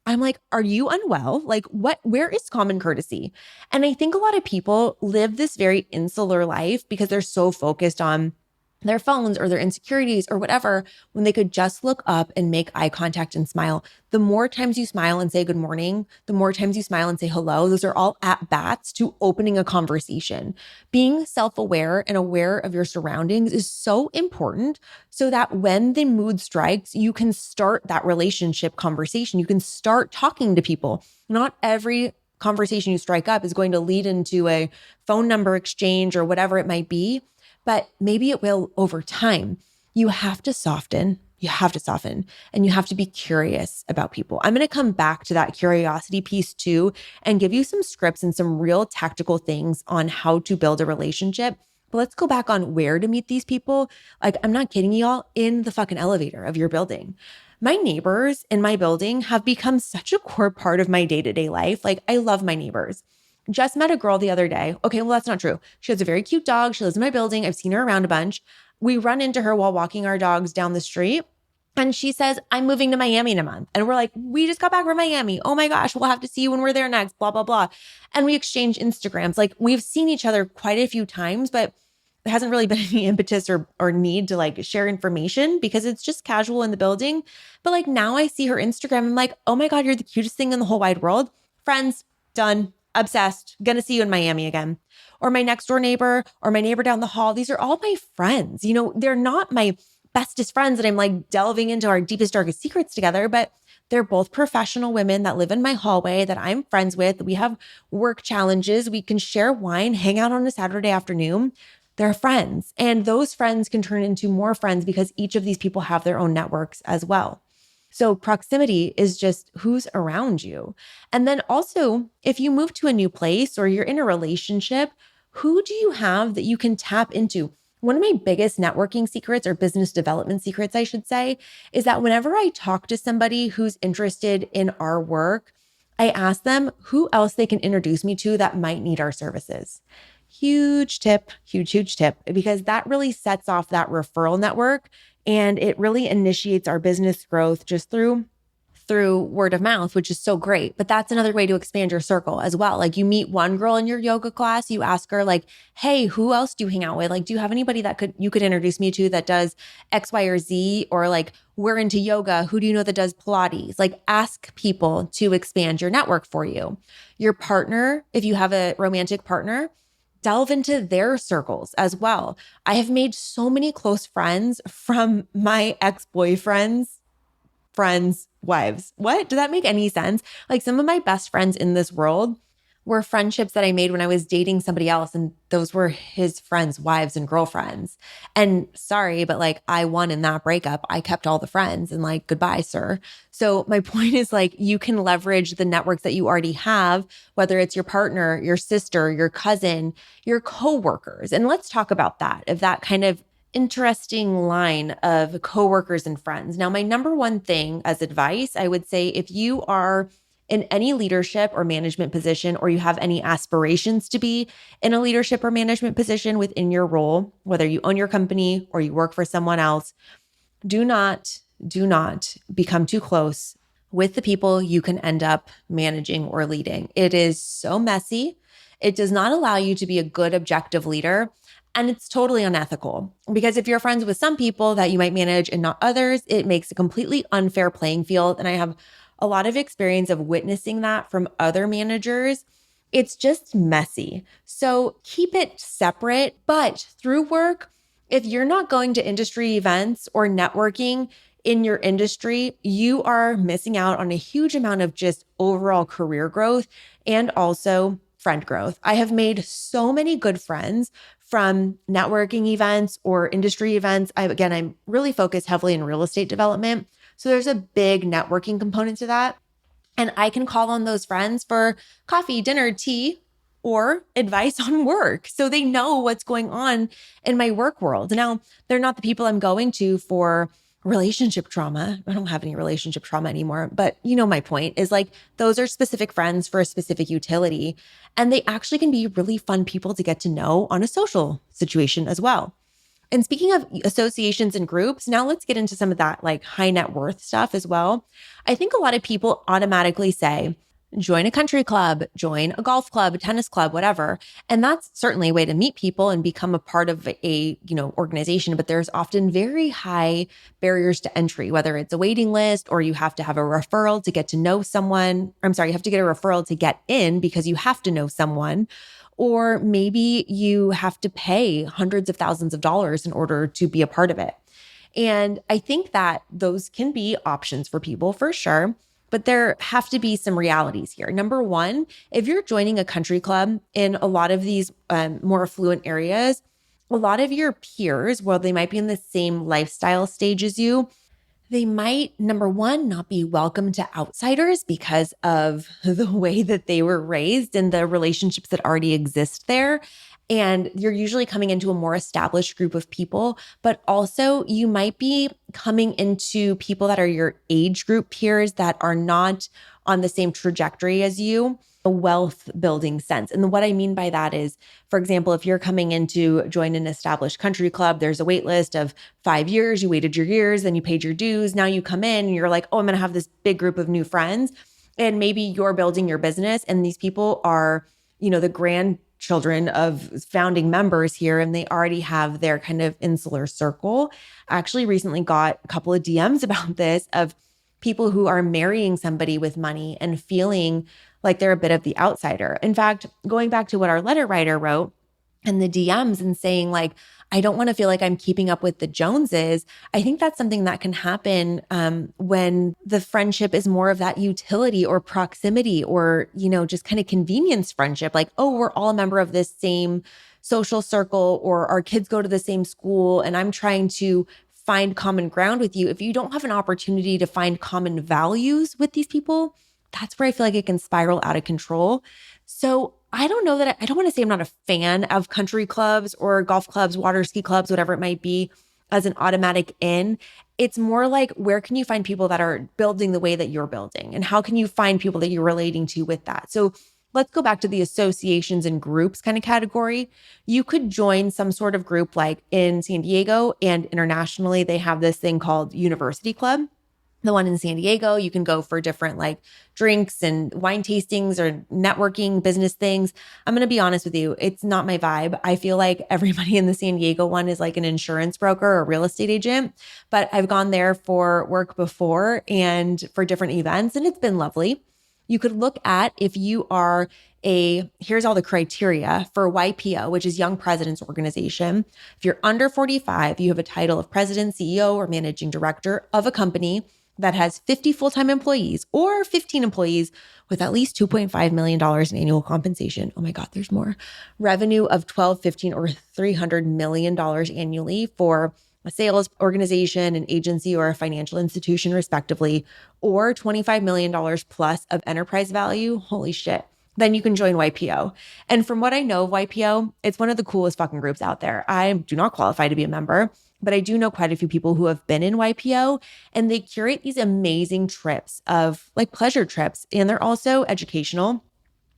I'm like, are you unwell? Like, where is common courtesy? And I think a lot of people live this very insular life because they're so focused on their phones or their insecurities or whatever, when they could just look up and make eye contact and smile. The more times you smile and say good morning, the more times you smile and say hello, those are all at bats to opening a conversation. Being self-aware and aware of your surroundings is so important so that when the mood strikes, you can start that relationship conversation. You can start talking to people. Not every conversation you strike up is going to lead into a phone number exchange or whatever it might be, but maybe it will over time. You have to soften, and you have to be curious about people. I'm going to come back to that curiosity piece too, and give you some scripts and some real tactical things on how to build a relationship. But let's go back on where to meet these people. Like, I'm not kidding y'all, in the fucking elevator of your building. My neighbors in my building have become such a core part of my day-to-day life. Like, I love my neighbors. Just met a girl the other day. Okay, well, that's not true. She has a very cute dog. She lives in my building. I've seen her around a bunch. We run into her while walking our dogs down the street. And she says, I'm moving to Miami in a month. And we're like, we just got back from Miami. Oh my gosh, we'll have to see you when we're there next, blah, blah, blah. And we exchange Instagrams. Like, we've seen each other quite a few times, but there hasn't really been any impetus or need to like share information because it's just casual in the building. But like, now I see her Instagram. I'm like, oh my God, you're the cutest thing in the whole wide world. Friends, done. Obsessed, gonna see you in Miami again. Or my next door neighbor or my neighbor down the hall. These are all my friends. You know, they're not my bestest friends that I'm like delving into our deepest, darkest secrets together, but They're both professional women that live in my hallway that I'm friends with. We have work challenges. We can share wine, hang out on a Saturday afternoon. They're friends. And those friends can turn into more friends because each of these people have their own networks as well. So proximity is just who's around you. And then also, if you move to a new place or you're in a relationship, who do you have that you can tap into? One of my biggest networking secrets or business development secrets, I should say, is that whenever I talk to somebody who's interested in our work, I ask them who else they can introduce me to that might need our services. Huge tip, huge tip, because that really sets off that referral network and it really initiates our business growth just through word of mouth, which is so great. But that's another way to expand your circle as well. Like you meet one girl in your yoga class, you ask her like, hey, who else do you hang out with? Like, do you have anybody that you could introduce me to that does X, Y, or Z? Or like, we're into yoga. Who do you know that does Pilates? Like ask people to expand your network for you. Your partner, if you have a romantic partner, delve into their circles as well. I have made so many close friends from my ex-boyfriends, friends' wives. What? Does that make any sense? Like some of my best friends in this world were friendships that I made when I was dating somebody else. And those were his friends' wives and girlfriends. And sorry, but like I won in that breakup. I kept all the friends and like, goodbye, sir. So my point is like, you can leverage the networks that you already have, whether it's your partner, your sister, your cousin, your coworkers. And let's talk about that, of that kind of interesting line of coworkers and friends. Now, my number one thing as advice, I would say if you are in any leadership or management position, or you have any aspirations to be in a leadership or management position within your role, whether you own your company or you work for someone else, do not become too close with the people you can end up managing or leading. It is so messy. It does not allow you to be a good objective leader. And it's totally unethical because if you're friends with some people that you might manage and not others, it makes a completely unfair playing field. And I have a lot of experience of witnessing that from other managers. It's just messy. So keep it separate, but through work, if you're not going to industry events or networking in your industry, you are missing out on a huge amount of just overall career growth and also friend growth. I have made so many good friends from networking events or industry events. I'm really focused heavily in real estate development. So there's a big networking component to that. And I can call on those friends for coffee, dinner, tea, or advice on work. So they know what's going on in my work world. Now, they're not the people I'm going to for relationship trauma. I don't have any relationship trauma anymore, but you know, my point is like, those are specific friends for a specific utility. And they actually can be really fun people to get to know on a social situation as well. And speaking of associations and groups, now let's get into some of that like high net worth stuff as well. I think a lot of people automatically say, join a country club, join a golf club, a tennis club, whatever. And that's certainly a way to meet people and become a part of a, organization. But there's often very high barriers to entry, whether it's a waiting list or you have to have a referral to get to know someone. You have to get a referral to get in because you have to know someone. Or maybe you have to pay hundreds of thousands of dollars in order to be a part of it. And I think that those can be options for people for sure, but there have to be some realities here. Number one, if you're joining a country club in a lot of these more affluent areas, a lot of your peers, while they might be in the same lifestyle stage as you, they might, number one, not be welcome to outsiders because of the way that they were raised and the relationships that already exist there. And you're usually coming into a more established group of people, but also you might be coming into people that are your age group peers that are not on the same trajectory as you, a wealth building sense. And what I mean by that is, for example, if you're coming in to join an established country club, there's a wait list of 5 years, you waited your years, then you paid your dues. Now you come in and you're like, oh, I'm going to have this big group of new friends. And maybe you're building your business and these people are, the grandchildren of founding members here, and they already have their kind of insular circle. I actually recently got a couple of DMs about this of people who are marrying somebody with money and feeling like they're a bit of the outsider. In fact, going back to what our letter writer wrote, and the DMs and saying like, I don't want to feel like I'm keeping up with the Joneses. I think that's something that can happen when the friendship is more of that utility or proximity or, just kind of convenience friendship. Like, oh, we're all a member of this same social circle or our kids go to the same school and I'm trying to find common ground with you. If you don't have an opportunity to find common values with these people, that's where I feel like it can spiral out of control. So I don't know that I don't want to say I'm not a fan of country clubs or golf clubs, water ski clubs, whatever it might be, as an automatic in. It's more like, where can you find people that are building the way that you're building? And how can you find people that you're relating to with that? So let's go back to the associations and groups kind of category. You could join some sort of group like in San Diego, and internationally, they have this thing called University Club. The one in San Diego, you can go for different like drinks and wine tastings or networking business things. I'm going to be honest with you. It's not my vibe. I feel like everybody in the San Diego one is like an insurance broker or real estate agent, but I've gone there for work before and for different events, and it's been lovely. You could look at if you are here's all the criteria for YPO, which is Young Presidents Organization. If you're under 45, you have a title of president, CEO, or managing director of a company that has 50 full-time employees or 15 employees with at least $2.5 million in annual compensation. Oh my God, there's more. Revenue of 12, 15, or $300 million annually for a sales organization, an agency, or a financial institution, respectively, or $25 million plus of enterprise value. Holy shit. Then you can join YPO. And from what I know of YPO, it's one of the coolest fucking groups out there. I do not qualify to be a member, but I do know quite a few people who have been in YPO, and they curate these amazing trips of like pleasure trips, and they're also educational.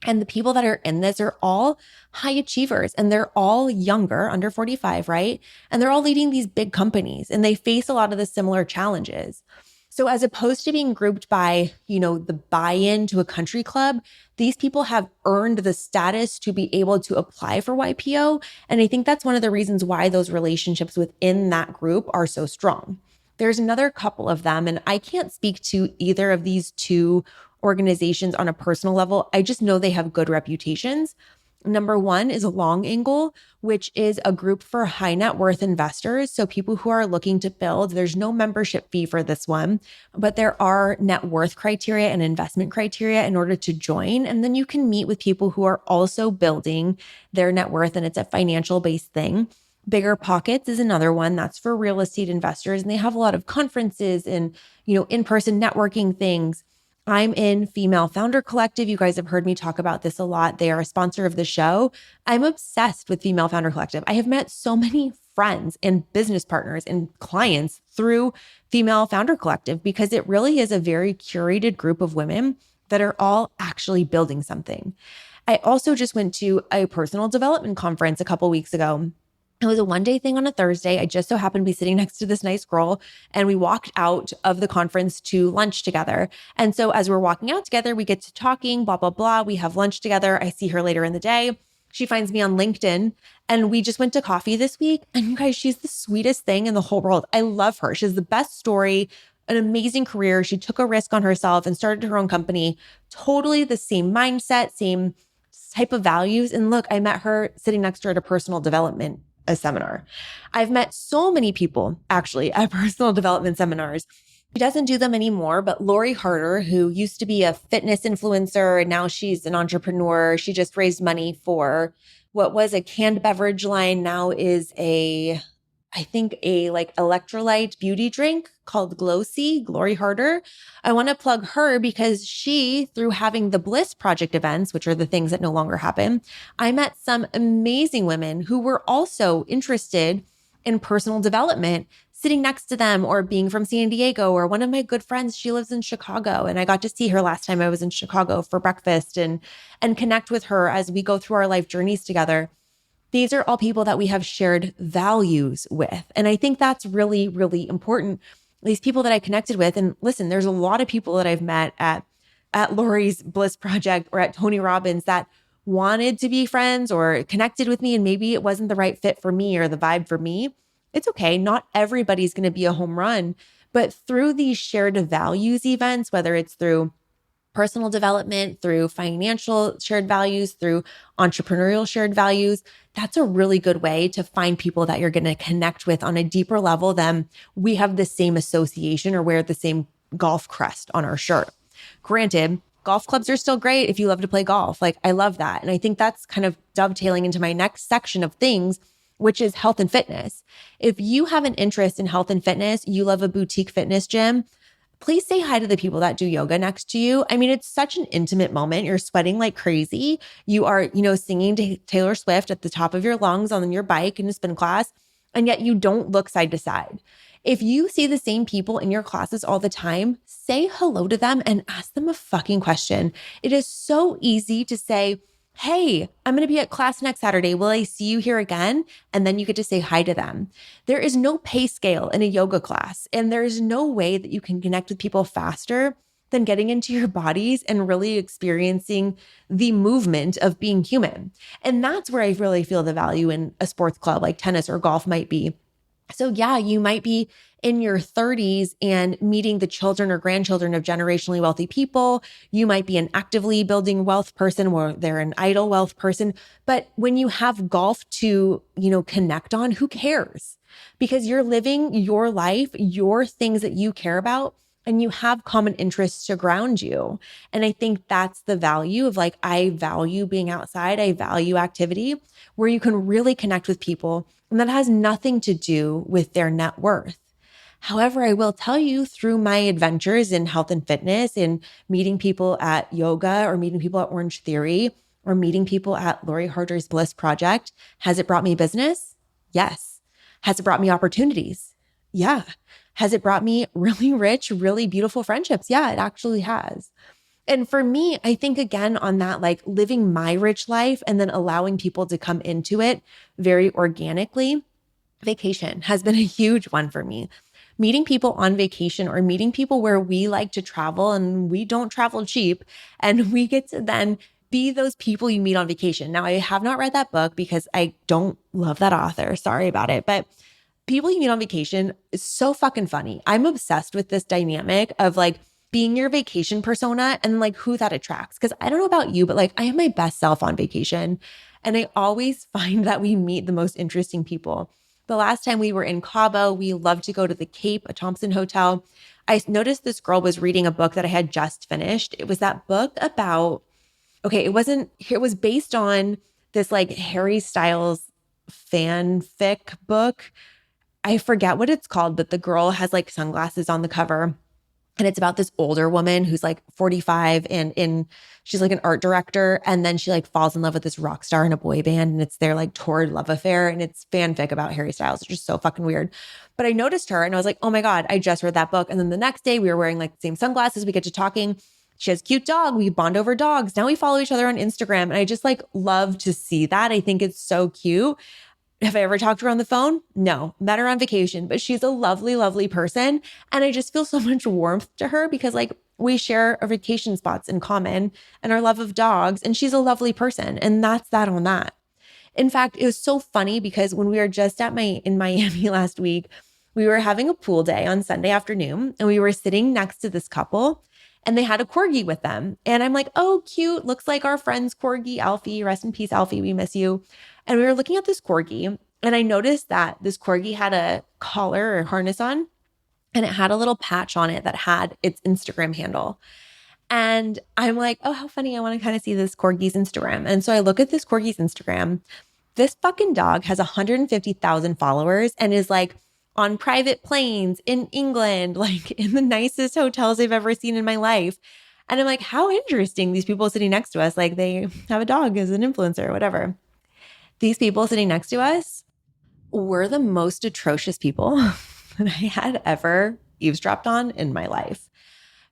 And the people that are in this are all high achievers, and they're all younger, under 45, right? And they're all leading these big companies, and they face a lot of the similar challenges. So as opposed to being grouped by, the buy-in to a country club, these people have earned the status to be able to apply for YPO. And I think that's one of the reasons why those relationships within that group are so strong. There's another couple of them, and I can't speak to either of these two organizations on a personal level. I just know they have good reputations. Number one is Long Angle, which is a group for high net worth investors. So people who are looking to build, there's no membership fee for this one, but there are net worth criteria and investment criteria in order to join. And then you can meet with people who are also building their net worth, and it's a financial based thing. Bigger Pockets is another one that's for real estate investors, and they have a lot of conferences and, in-person networking things. I'm in Female Founder Collective. You guys have heard me talk about this a lot. They are a sponsor of the show. I'm obsessed with Female Founder Collective. I have met so many friends and business partners and clients through Female Founder Collective because it really is a very curated group of women that are all actually building something. I also just went to a personal development conference a couple weeks ago. It was a one-day thing on a Thursday. I just so happened to be sitting next to this nice girl, and we walked out of the conference to lunch together. And so as we're walking out together, we get to talking, blah, blah, blah. We have lunch together. I see her later in the day. She finds me on LinkedIn, and we just went to coffee this week. And you guys, she's the sweetest thing in the whole world. I love her. She has the best story, an amazing career. She took a risk on herself and started her own company. Totally the same mindset, same type of values. And look, I met her sitting next to her at a personal development a seminar. I've met so many people actually at personal development seminars. She doesn't do them anymore, but Lori Harder, who used to be a fitness influencer and now she's an entrepreneur, she just raised money for what was a canned beverage line, now is I think a like electrolyte beauty drink called Glory Harder. I want to plug her because she, through having the Bliss Project events, which are the things that no longer happen, I met some amazing women who were also interested in personal development, sitting next to them or being from San Diego, or one of my good friends, she lives in Chicago. And I got to see her last time I was in Chicago for breakfast and connect with her as we go through our life journeys together. These are all people that we have shared values with. And I think that's really, really important. These people that I connected with, and listen, there's a lot of people that I've met at Lori's Bliss Project or at Tony Robbins that wanted to be friends or connected with me, and maybe it wasn't the right fit for me or the vibe for me. It's okay. Not everybody's going to be a home run, but through these shared values events, whether it's through personal development, through financial shared values, through entrepreneurial shared values. That's a really good way to find people that you're going to connect with on a deeper level than we have the same association or wear the same golf crest on our shirt. Granted, golf clubs are still great if you love to play golf. Like, I love that. And I think that's kind of dovetailing into my next section of things, which is health and fitness. If you have an interest in health and fitness, you love a boutique fitness gym, please say hi to the people that do yoga next to you. I mean, it's such an intimate moment. You're sweating like crazy. You are, singing to Taylor Swift at the top of your lungs on your bike in a spin class, and yet you don't look side to side. If you see the same people in your classes all the time, say hello to them and ask them a fucking question. It is so easy to say, hey, I'm going to be at class next Saturday. Will I see you here again? And then you get to say hi to them. There is no pay scale in a yoga class, and there is no way that you can connect with people faster than getting into your bodies and really experiencing the movement of being human. And that's where I really feel the value in a sports club like tennis or golf might be. So yeah, you might be in your 30s and meeting the children or grandchildren of generationally wealthy people. You might be an actively building wealth person where they're an idle wealth person. But when you have golf to, connect on, who cares? Because you're living your life, your things that you care about, and you have common interests to ground you. And I think that's the value of I value being outside. I value activity where you can really connect with people. And that has nothing to do with their net worth. However, I will tell you through my adventures in health and fitness and meeting people at yoga or meeting people at Orange Theory or meeting people at Lori Harder's Bliss Project, has it brought me business? Yes. Has it brought me opportunities? Yeah. Has it brought me really rich, really beautiful friendships? Yeah, it actually has. And for me, I think again on that, living my rich life and then allowing people to come into it very organically, vacation has been a huge one for me. Meeting people on vacation or meeting people where we like to travel and we don't travel cheap, and we get to then be those people you meet on vacation. Now, I have not read that book because I don't love that author. Sorry about it. But people you meet on vacation is so fucking funny. I'm obsessed with this dynamic of being your vacation persona and who that attracts. Because I don't know about you, but I am my best self on vacation. And I always find that we meet the most interesting people. The last time we were in Cabo, we loved to go to the Cape, a Thompson hotel. I noticed this girl was reading a book that I had just finished. It was that book about, it was based on this Harry Styles fanfic book. I forget what it's called, but the girl has sunglasses on the cover. And it's about this older woman who's 45 and she's an art director. And then she falls in love with this rock star in a boy band, and it's their torrid love affair. And it's fanfic about Harry Styles. It's just so fucking weird. But I noticed her and I was like, oh my God, I just read that book. And then the next day we were wearing the same sunglasses. We get to talking. She has a cute dog. We bond over dogs. Now we follow each other on Instagram. And I just love to see that. I think it's so cute. Have I ever talked to her on the phone? No, met her on vacation, but she's a lovely, lovely person. And I just feel so much warmth to her because we share our vacation spots in common and our love of dogs. And she's a lovely person. And that's that on that. In fact, it was so funny because when we were just in Miami last week, we were having a pool day on Sunday afternoon and we were sitting next to this couple and they had a corgi with them. And I'm like, oh, cute. Looks like our friend's corgi, Alfie. Rest in peace, Alfie. We miss you. And we were looking at this corgi and I noticed that this corgi had a collar or harness on and it had a little patch on it that had its Instagram handle. And I'm like, oh, how funny. I want to kind of see this corgi's Instagram. And so I look at this corgi's Instagram. This fucking dog has 150,000 followers and is on private planes in England, in the nicest hotels I've ever seen in my life. And I'm like, how interesting. These people sitting next to us, they have a dog as an influencer or whatever. These people sitting next to us were the most atrocious people that I had ever eavesdropped on in my life.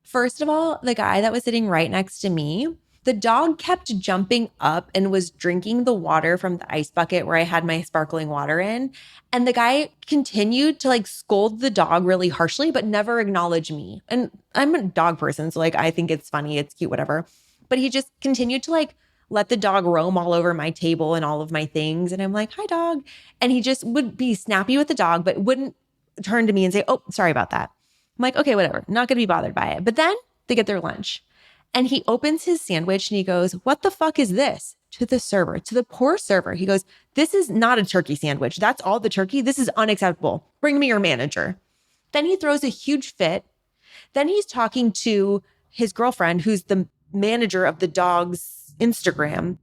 First of all, the guy that was sitting right next to me, the dog kept jumping up and was drinking the water from the ice bucket where I had my sparkling water in. And the guy continued to scold the dog really harshly, but never acknowledge me. And I'm a dog person, so I think it's funny, it's cute, whatever. But he just continued to let the dog roam all over my table and all of my things. And I'm like, hi, dog. And he just would be snappy with the dog, but wouldn't turn to me and say, oh, sorry about that. I'm like, okay, whatever. Not going to be bothered by it. But then they get their lunch. And he opens his sandwich and he goes, "What the fuck is this?" To the server, to the poor server. He goes, "This is not a turkey sandwich. That's all the turkey. This is unacceptable. Bring me your manager." Then he throws a huge fit. Then he's talking to his girlfriend, who's the manager of the dog's Instagram,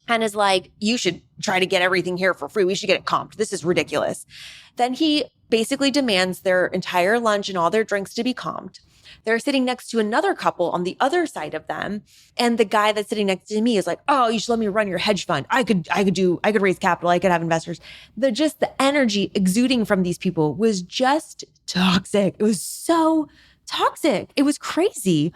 and is like, "You should try to get everything here for free. We should get it comped. This is ridiculous." Then he basically demands their entire lunch and all their drinks to be comped. They're sitting next to another couple on the other side of them. And the guy that's sitting next to me is like, "Oh, you should let me run your hedge fund. I could raise capital. I could have investors." The energy exuding from these people was just toxic. It was so toxic. It was crazy.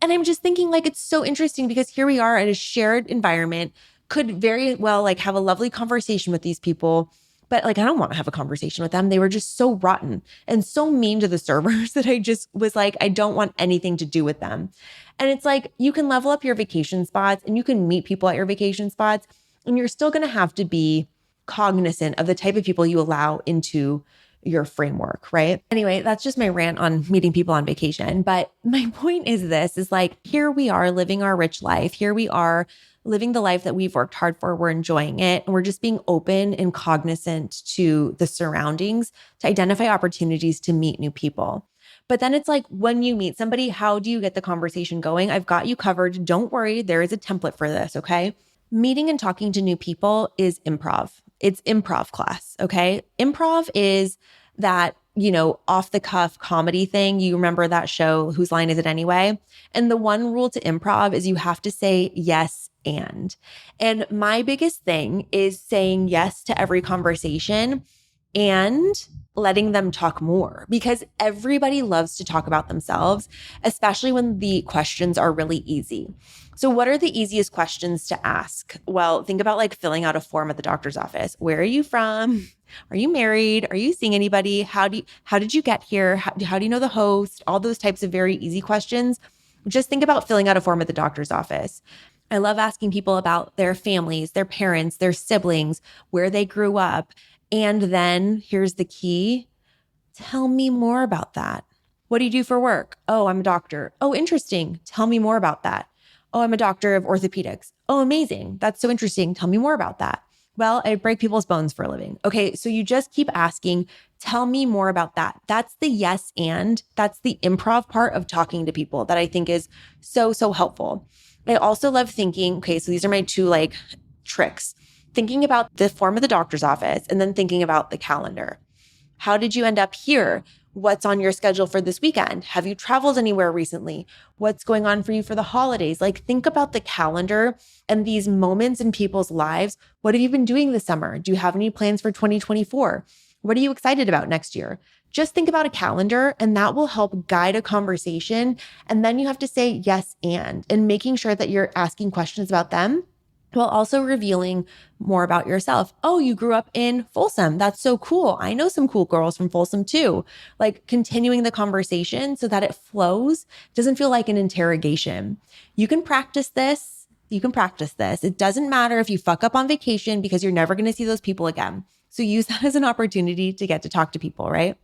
And I'm just thinking, like, it's so interesting because here we are at a shared environment, could very well like have a lovely conversation with these people. But like, I don't want to have a conversation with them. They were just so rotten and so mean to the servers that I just was like, I don't want anything to do with them. And it's like, you can level up your vacation spots and you can meet people at your vacation spots, and you're still going to have to be cognizant of the type of people you allow into your framework, right? Anyway, that's just my rant on meeting people on vacation. But my point is this, is like, here we are living our rich life. Here we are living the life that we've worked hard for. We're enjoying it. And we're just being open and cognizant to the surroundings to identify opportunities to meet new people. But then it's like, when you meet somebody, how do you get the conversation going? I've got you covered. Don't worry. There is a template for this. Okay. Meeting and talking to new people is improv. It's improv class. Okay. Improv is that, off the cuff comedy thing. You remember that show, Whose Line Is It Anyway? And the one rule to improv is you have to say yes and. And my biggest thing is saying yes to every conversation and letting them talk more, because everybody loves to talk about themselves, especially when the questions are really easy. So what are the easiest questions to ask? Well, think about like filling out a form at the doctor's office. Where are you from? Are you married? Are you seeing anybody? How did you get here? How do you know the host? All those types of very easy questions. Just think about filling out a form at the doctor's office. I love asking people about their families, their parents, their siblings, where they grew up. And then here's the key. Tell me more about that. What do you do for work? Oh, I'm a doctor. Oh, interesting. Tell me more about that. Oh, I'm a doctor of orthopedics. Oh, amazing. That's so interesting. Tell me more about that. Well, I break people's bones for a living. Okay, so you just keep asking, tell me more about that. That's the yes and. That's the improv part of talking to people that I think is so, so helpful. I also love thinking, okay, so these are my two like tricks. Thinking about the form of the doctor's office and then thinking about the calendar. How did you end up here? What's on your schedule for this weekend? Have you traveled anywhere recently? What's going on for you for the holidays? Like, think about the calendar and these moments in people's lives. What have you been doing this summer? Do you have any plans for 2024? What are you excited about next year? Just think about a calendar, and that will help guide a conversation. And then you have to say yes and making sure that you're asking questions about them, while also revealing more about yourself. Oh, you grew up in Folsom. That's so cool. I know some cool girls from Folsom too. Like, continuing the conversation so that it flows, doesn't feel like an interrogation. You can practice this. It doesn't matter if you fuck up on vacation, because you're never going to see those people again. So use that as an opportunity to get to talk to people, right?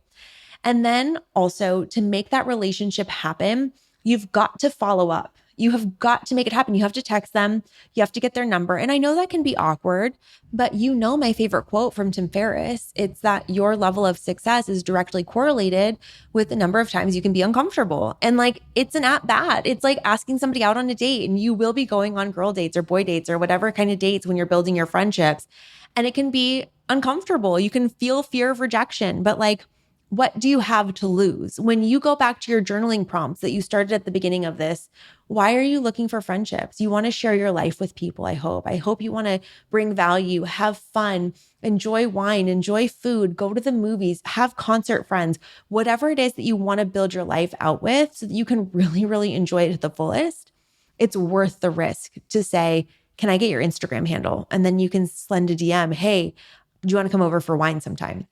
And then also, to make that relationship happen, you've got to follow up. You have got to make it happen. You have to text them. You have to get their number. And I know that can be awkward, but my favorite quote from Tim Ferriss, it's that your level of success is directly correlated with the number of times you can be uncomfortable. And like, it's not bad. It's like asking somebody out on a date, and you will be going on girl dates or boy dates or whatever kind of dates when you're building your friendships. And it can be uncomfortable. You can feel fear of rejection, but like, what do you have to lose? When you go back to your journaling prompts that you started at the beginning of this, why are you looking for friendships? You want to share your life with people, I hope. I hope you want to bring value, have fun, enjoy wine, enjoy food, go to the movies, have concert friends, whatever it is that you want to build your life out with so that you can really, really enjoy it to the fullest. It's worth the risk to say, can I get your Instagram handle? And then you can send a DM, hey, do you want to come over for wine sometime?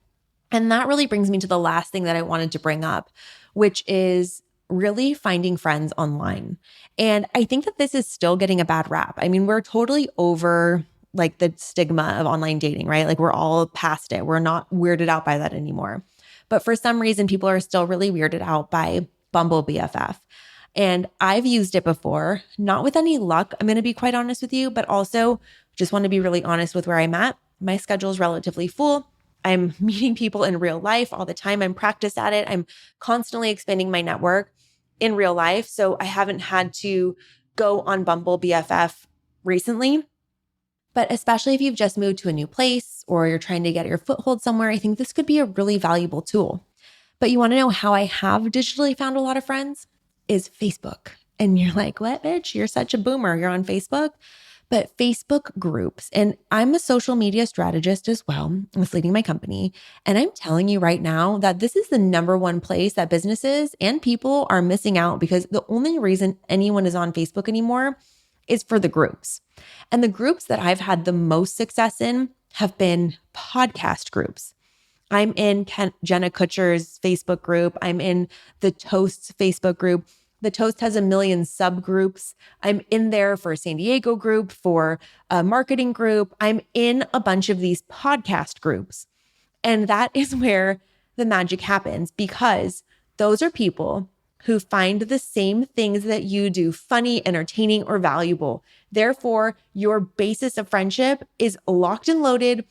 And that really brings me to the last thing that I wanted to bring up, which is really finding friends online. And I think that this is still getting a bad rap. I mean, we're totally over like the stigma of online dating, right? Like, we're all past it. We're not weirded out by that anymore. But for some reason, people are still really weirded out by Bumble BFF. And I've used it before, not with any luck, I'm going to be quite honest with you, but also just want to be really honest with where I'm at. My schedule is relatively full. I'm meeting people in real life all the time. I'm practiced at it. I'm constantly expanding my network in real life. So I haven't had to go on Bumble BFF recently. But especially if you've just moved to a new place or you're trying to get your foothold somewhere, I think this could be a really valuable tool. But you want to know how I have digitally found a lot of friends? Is Facebook. And you're like, what, bitch? You're such a boomer. You're on Facebook. But Facebook groups, and I'm a social media strategist as well, with leading my company. And I'm telling you right now that this is the number one place that businesses and people are missing out, because the only reason anyone is on Facebook anymore is for the groups. And the groups that I've had the most success in have been podcast groups. I'm in Jenna Kutcher's Facebook group. I'm in the Toast's Facebook group. The Toast has 1 million subgroups. I'm in there for a San Diego group, for a marketing group. I'm in a bunch of these podcast groups. And that is where the magic happens, because those are people who find the same things that you do funny, entertaining, or valuable. Therefore, your basis of friendship is locked and loaded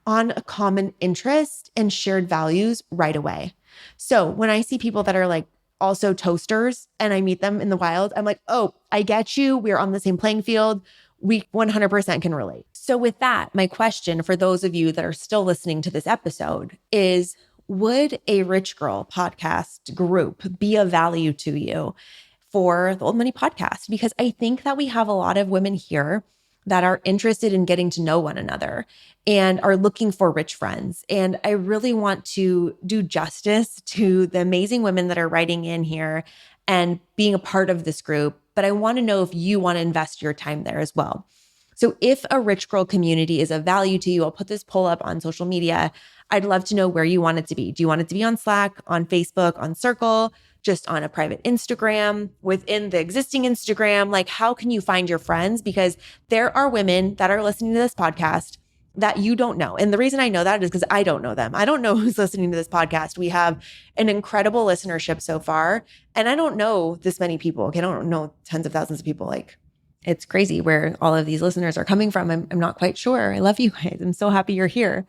on a common interest and shared values right away. So when I see people that are like also toasters and I meet them in the wild, I'm like, oh, I get you. We're on the same playing field. We 100% can relate. So with that, my question for those of you that are still listening to this episode is, would a Rich Girl podcast group be of value to you for the Old Money podcast? Because I think that we have a lot of women here that are interested in getting to know one another and are looking for rich friends. And I really want to do justice to the amazing women that are writing in here and being a part of this group. But I want to know if you want to invest your time there as well. So if a Rich Girl community is of value to you, I'll put this poll up on social media. I'd love to know where you want it to be. Do you want it to be on Slack, on Facebook, on Circle, just on a private Instagram, within the existing Instagram? Like, how can you find your friends? Because there are women that are listening to this podcast that you don't know. And the reason I know that is because I don't know them. I don't know who's listening to this podcast. We have an incredible listenership so far. And I don't know this many people. Okay, I don't know tens of thousands of people. Like, it's crazy where all of these listeners are coming from. I'm not quite sure. I love you guys. I'm so happy you're here.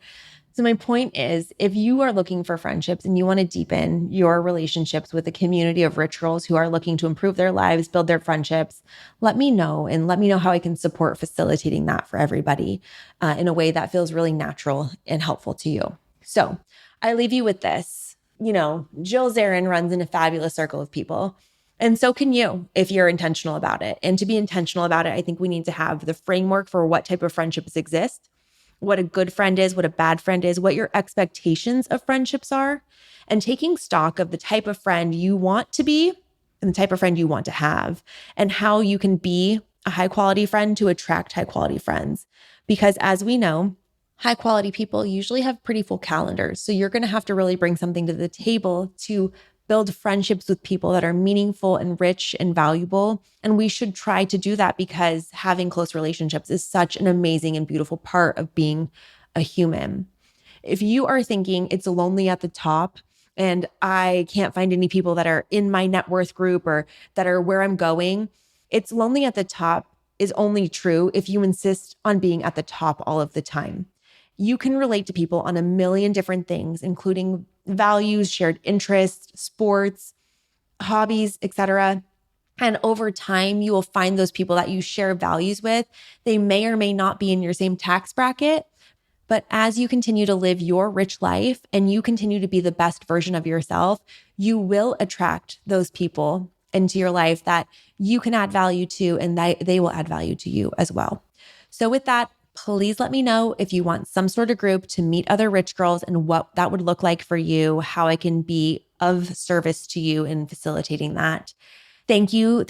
So my point is, if you are looking for friendships and you want to deepen your relationships with a community of rich girls who are looking to improve their lives, build their friendships, let me know, and let me know how I can support facilitating that for everybody in a way that feels really natural and helpful to you. So I leave you with this. You know, Jill Zarin runs in a fabulous circle of people. And so can you if you're intentional about it. And to be intentional about it, I think we need to have the framework for what type of friendships exist, what a good friend is, what a bad friend is, what your expectations of friendships are, and taking stock of the type of friend you want to be and the type of friend you want to have, and how you can be a high quality friend to attract high quality friends. Because as we know, high quality people usually have pretty full calendars. So you're going to have to really bring something to the table to build friendships with people that are meaningful and rich and valuable. And we should try to do that, because having close relationships is such an amazing and beautiful part of being a human. If you are thinking it's lonely at the top and I can't find any people that are in my net worth group or that are where I'm going, it's lonely at the top is only true if you insist on being at the top all of the time. You can relate to people on 1 million different things, including values, shared interests, sports, hobbies, etc. And over time, you will find those people that you share values with. They may or may not be in your same tax bracket, but as you continue to live your rich life and you continue to be the best version of yourself, you will attract those people into your life that you can add value to, and they will add value to you as well. So with that, please let me know if you want some sort of group to meet other rich girls and what that would look like for you, how I can be of service to you in facilitating that. Thank you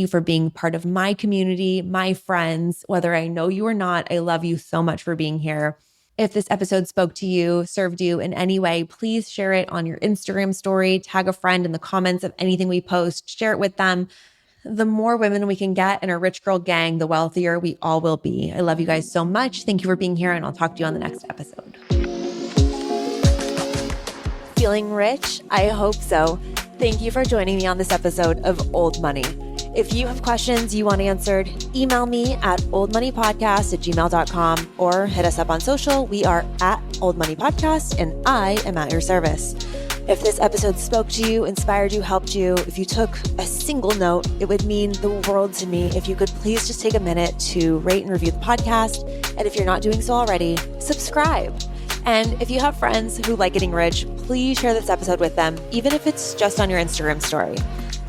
for being part of my community, my friends, whether I know you or not. I love you so much for being here. If this episode spoke to you, served you in any way, please share it on your Instagram story, tag a friend in the comments of anything we post, share it with them. The more women we can get in our rich girl gang, the wealthier we all will be. I love you guys so much. Thank you for being here, and I'll talk to you on the next episode. Feeling rich? I hope so. Thank you for joining me on this episode of Old Money. If you have questions you want answered, email me at oldmoneypodcast@gmail.com or hit us up on social. We are at Old Money Podcast, and I am at your service. If this episode spoke to you, inspired you, helped you, if you took a single note, it would mean the world to me if you could please just take a minute to rate and review the podcast. And if you're not doing so already, subscribe. And if you have friends who like getting rich, please share this episode with them, even if it's just on your Instagram story.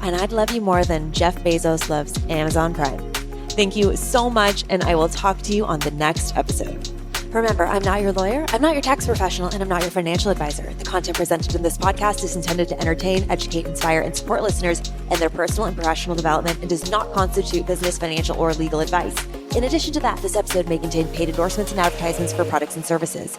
And I'd love you more than Jeff Bezos loves Amazon Prime. Thank you so much, and I will talk to you on the next episode. Remember, I'm not your lawyer, I'm not your tax professional, and I'm not your financial advisor. The content presented in this podcast is intended to entertain, educate, inspire, and support listeners in their personal and professional development and does not constitute business, financial, or legal advice. In addition to that, this episode may contain paid endorsements and advertisements for products and services.